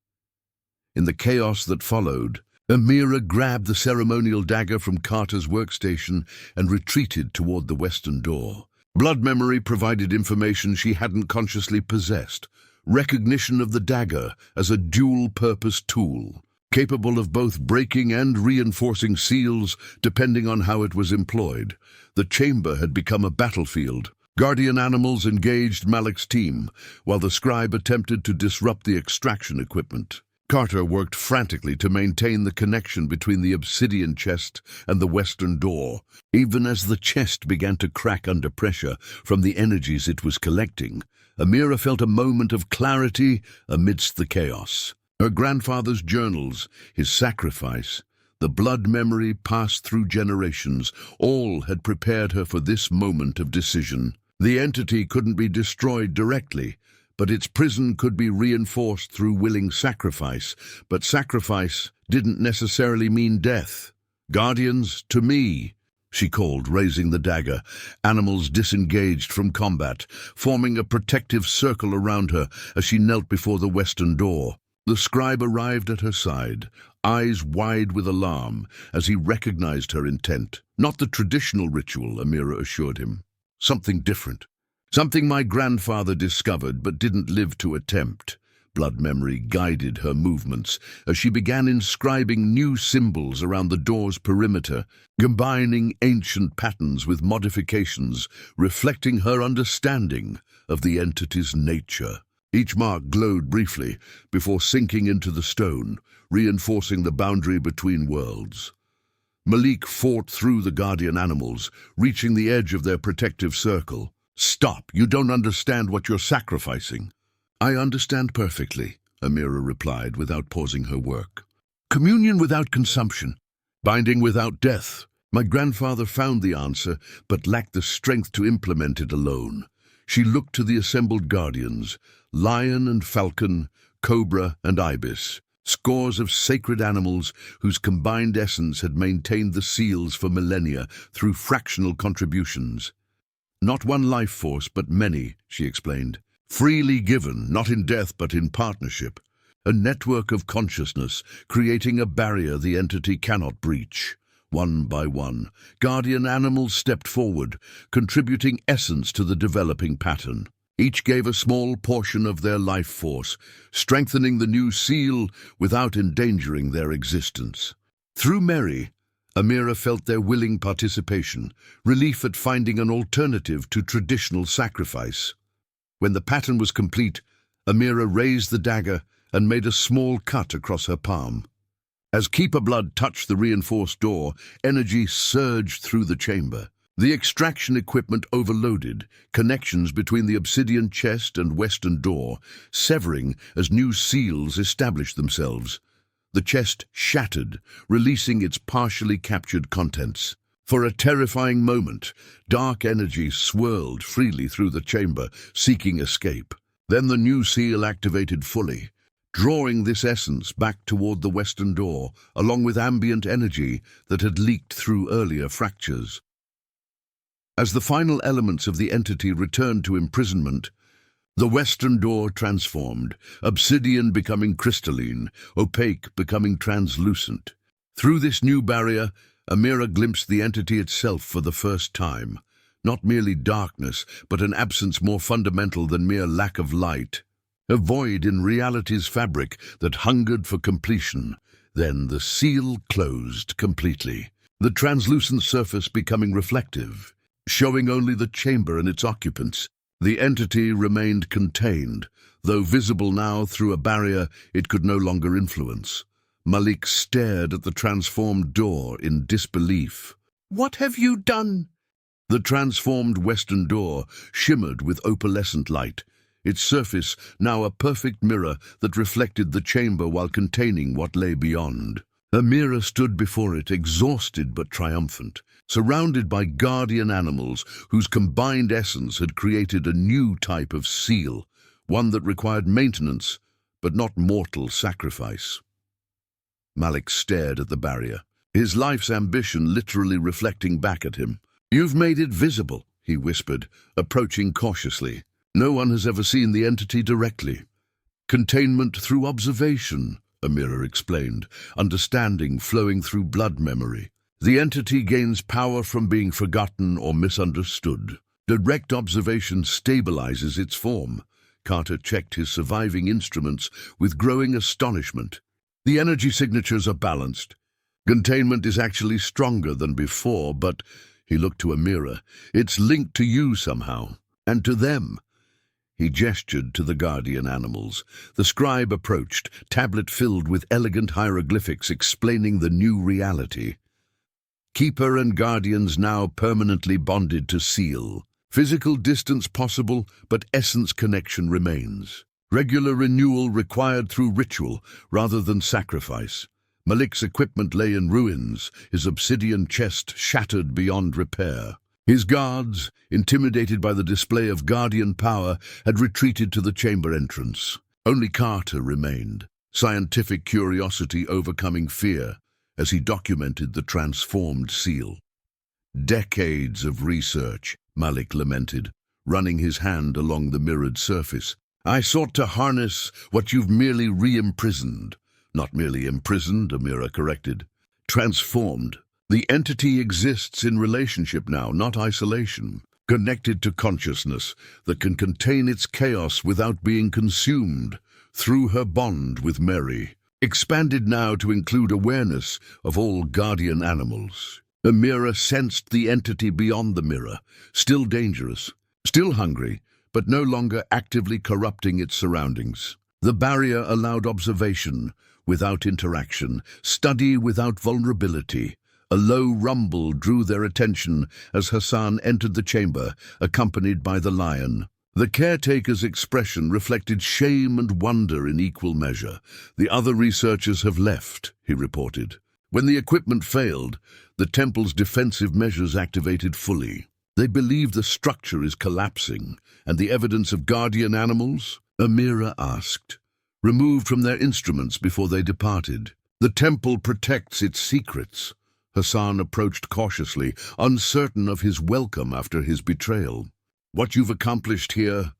In the chaos that followed, Amira grabbed the ceremonial dagger from Carter's workstation and retreated toward the western door. Blood memory provided information she hadn't consciously possessed. Recognition of the dagger as a dual-purpose tool, capable of both breaking and reinforcing seals depending on how it was employed. The chamber had become a battlefield. Guardian animals engaged Malik's team, while the scribe attempted to disrupt the extraction equipment. Carter worked frantically to maintain the connection between the obsidian chest and the western door, even as the chest began to crack under pressure from the energies it was collecting. Amira felt a moment of clarity amidst the chaos. Her grandfather's journals, his sacrifice, the blood memory passed through generations, all had prepared her for this moment of decision. The entity couldn't be destroyed directly, but its prison could be reinforced through willing sacrifice. But sacrifice didn't necessarily mean death. "Guardians, to me," she called, raising the dagger. Animals disengaged from combat, forming a protective circle around her as she knelt before the western door. The scribe arrived at her side, eyes wide with alarm as he recognized her intent. Not the traditional ritual, Amira assured him. Something different. Something my grandfather discovered but didn't live to attempt. Blood memory guided her movements as she began inscribing new symbols around the door's perimeter, combining ancient patterns with modifications, reflecting her understanding of the entity's nature. Each mark glowed briefly before sinking into the stone, reinforcing the boundary between worlds. Malik fought through the guardian animals, reaching the edge of their protective circle. "Stop! You don't understand what you're sacrificing." "I understand perfectly," Amira replied without pausing her work. "Communion without consumption, binding without death." My grandfather found the answer, but lacked the strength to implement it alone. She looked to the assembled guardians, lion and falcon, cobra and ibis, scores of sacred animals whose combined essence had maintained the seals for millennia through fractional contributions. "Not one life force, but many," she explained. "Freely given, not in death but in partnership." a network of consciousness, creating a barrier the entity cannot breach. One by one, guardian animals stepped forward, contributing essence to the developing pattern. Each gave a small portion of their life force, strengthening the new seal without endangering their existence. Through Mary, Amira felt their willing participation, relief at finding an alternative to traditional sacrifice. When the pattern was complete, Amira raised the dagger and made a small cut across her palm. As keeper blood touched the reinforced door, energy surged through the chamber. The extraction equipment overloaded, connections between the obsidian chest and western door severing as new seals established themselves. The chest shattered, releasing its partially captured contents. For a terrifying moment, dark energy swirled freely through the chamber, seeking escape. Then the new seal activated fully, drawing this essence back toward the western door, along with ambient energy that had leaked through earlier fractures. As the final elements of the entity returned to imprisonment, the western door transformed, obsidian becoming crystalline, opaque becoming translucent. Through this new barrier, Amira glimpsed the entity itself for the first time. Not merely darkness, but an absence more fundamental than mere lack of light. A void in reality's fabric that hungered for completion. Then the seal closed completely, the translucent surface becoming reflective, showing only the chamber and its occupants. The entity remained contained, though visible now through a barrier it could no longer influence. Malik stared at the transformed door in disbelief. "What have you done?" The transformed western door shimmered with opalescent light, its surface now a perfect mirror that reflected the chamber while containing what lay beyond. Amira stood before it, exhausted but triumphant, surrounded by guardian animals whose combined essence had created a new type of seal, one that required maintenance but not mortal sacrifice. Malik stared at the barrier, his life's ambition literally reflecting back at him. "You've made it visible," he whispered, approaching cautiously. "No one has ever seen the entity directly." "Containment through observation," Amira explained, understanding flowing through blood memory. "The entity gains power from being forgotten or misunderstood. Direct observation stabilizes its form." Carter checked his surviving instruments with growing astonishment. "The energy signatures are balanced. Containment is actually stronger than before, but," he looked to Amira, "it's linked to you somehow, and to them." He gestured to the guardian animals. The scribe approached, tablet filled with elegant hieroglyphics explaining the new reality. Keeper and guardians now permanently bonded to seal. Physical distance possible, but essence connection remains. Regular renewal required through ritual rather than sacrifice. Malik's equipment lay in ruins, his obsidian chest shattered beyond repair. His guards, intimidated by the display of guardian power, had retreated to the chamber entrance. Only Carter remained, scientific curiosity overcoming fear, as he documented the transformed seal. "Decades of research," Malik lamented, running his hand along the mirrored surface. "I sought to harness what you've merely re-imprisoned." "Not merely imprisoned," Amira corrected. "Transformed. The entity exists in relationship now, not isolation, connected to consciousness that can contain its chaos without being consumed, through her bond with Mary, expanded now to include awareness of all guardian animals." Amira sensed the entity beyond the mirror, still dangerous, still hungry, but no longer actively corrupting its surroundings. The barrier allowed observation without interaction, study without vulnerability. A low rumble drew their attention as Hassan entered the chamber, accompanied by the lion. The caretaker's expression reflected shame and wonder in equal measure. "The other researchers have left," he reported. "When the equipment failed, the temple's defensive measures activated fully. They believe the structure is collapsing, and the evidence of guardian animals?" Amira asked, "removed from their instruments before they departed. The temple protects its secrets." Hassan approached cautiously, uncertain of his welcome after his betrayal. "What you've accomplished here,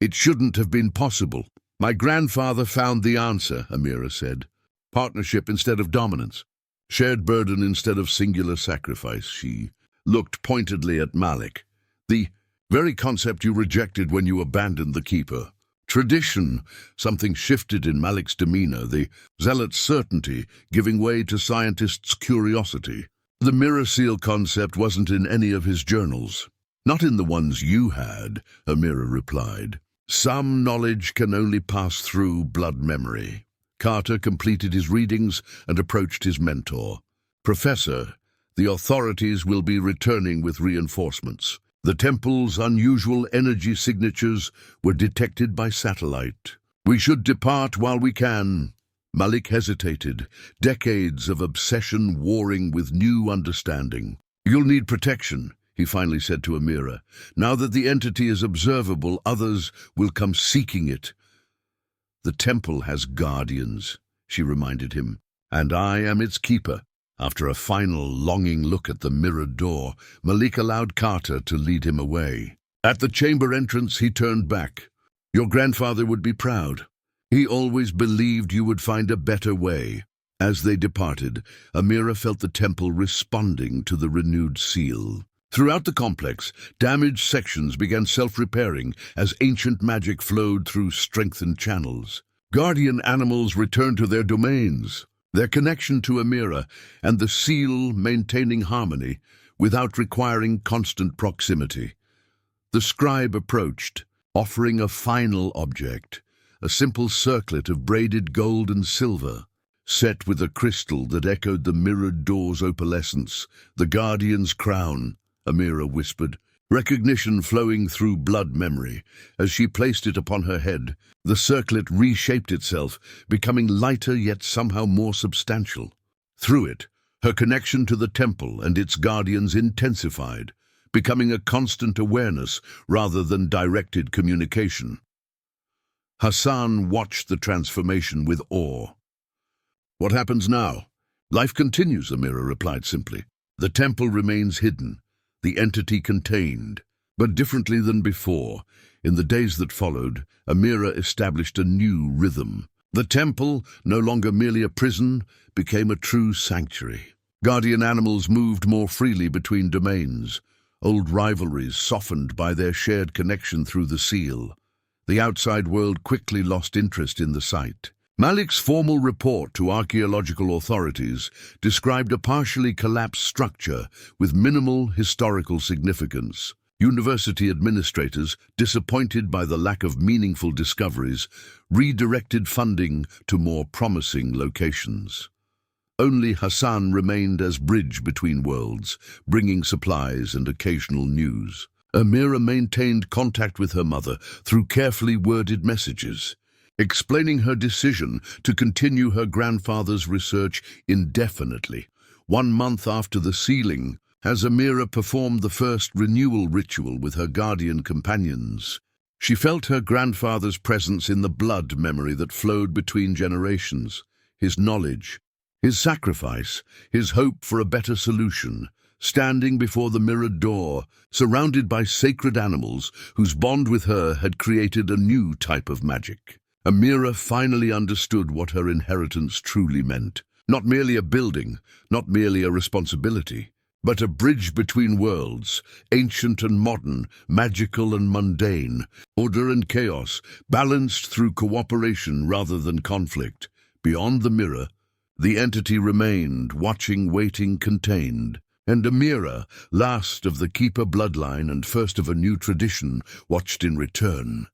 it shouldn't have been possible." My grandfather found the answer, Amira said. Partnership instead of dominance. Shared burden instead of singular sacrifice. She looked pointedly at Malik. The very concept you rejected when you abandoned the keeper. Tradition. Something shifted in Malik's demeanor, the zealot's certainty giving way to scientists' curiosity. The mirror seal concept wasn't in any of his journals. Not in the ones you had, Amira replied. Some knowledge can only pass through blood memory. Carter completed his readings and approached his mentor. Professor, the authorities will be returning with reinforcements. The temple's unusual energy signatures were detected by satellite. We should depart while we can. Malik hesitated, decades of obsession warring with new understanding. You'll need protection, he finally said to Amira. Now that the entity is observable, others will come seeking it. The temple has guardians, she reminded him, and I am its keeper. After a final longing look at the mirrored door, Malik allowed Carter to lead him away. At the chamber entrance, he turned back. Your grandfather would be proud. He always believed you would find a better way. As they departed, Amira felt the temple responding to the renewed seal. Throughout the complex, damaged sections began self-repairing as ancient magic flowed through strengthened channels. Guardian animals returned to their domains, their connection to Amira and the seal maintaining harmony without requiring constant proximity. The scribe approached, offering a final object, a simple circlet of braided gold and silver, set with a crystal that echoed the mirrored door's opalescence, the guardian's crown. Amira whispered, recognition flowing through blood memory. As she placed it upon her head, the circlet reshaped itself, becoming lighter yet somehow more substantial. Through it, her connection to the temple and its guardians intensified, becoming a constant awareness rather than directed communication. Hassan watched the transformation with awe. What happens now? Life continues, Amira replied simply. The temple remains hidden, the entity contained, but differently than before. In the days that followed, Amira established a new rhythm. The temple, no longer merely a prison, became a true sanctuary. Guardian animals moved more freely between domains, old rivalries softened by their shared connection through the seal. The outside world quickly lost interest in the site. Malik's formal report to archaeological authorities described a partially collapsed structure with minimal historical significance. University administrators, disappointed by the lack of meaningful discoveries, redirected funding to more promising locations. Only Hassan remained as bridge between worlds, bringing supplies and occasional news. Amira maintained contact with her mother through carefully worded messages, explaining her decision to continue her grandfather's research indefinitely. 1 month after the sealing, as Amira performed the first renewal ritual with her guardian companions, she felt her grandfather's presence in the blood memory that flowed between generations, his knowledge, his sacrifice, his hope for a better solution. Standing before the mirrored door, surrounded by sacred animals whose bond with her had created a new type of magic. Amira finally understood what her inheritance truly meant. Not merely a building, not merely a responsibility, but a bridge between worlds, ancient and modern, magical and mundane, order and chaos, balanced through cooperation rather than conflict. Beyond the mirror, the entity remained, watching, waiting, contained. And Amira, last of the Keeper bloodline and first of a new tradition, watched in return.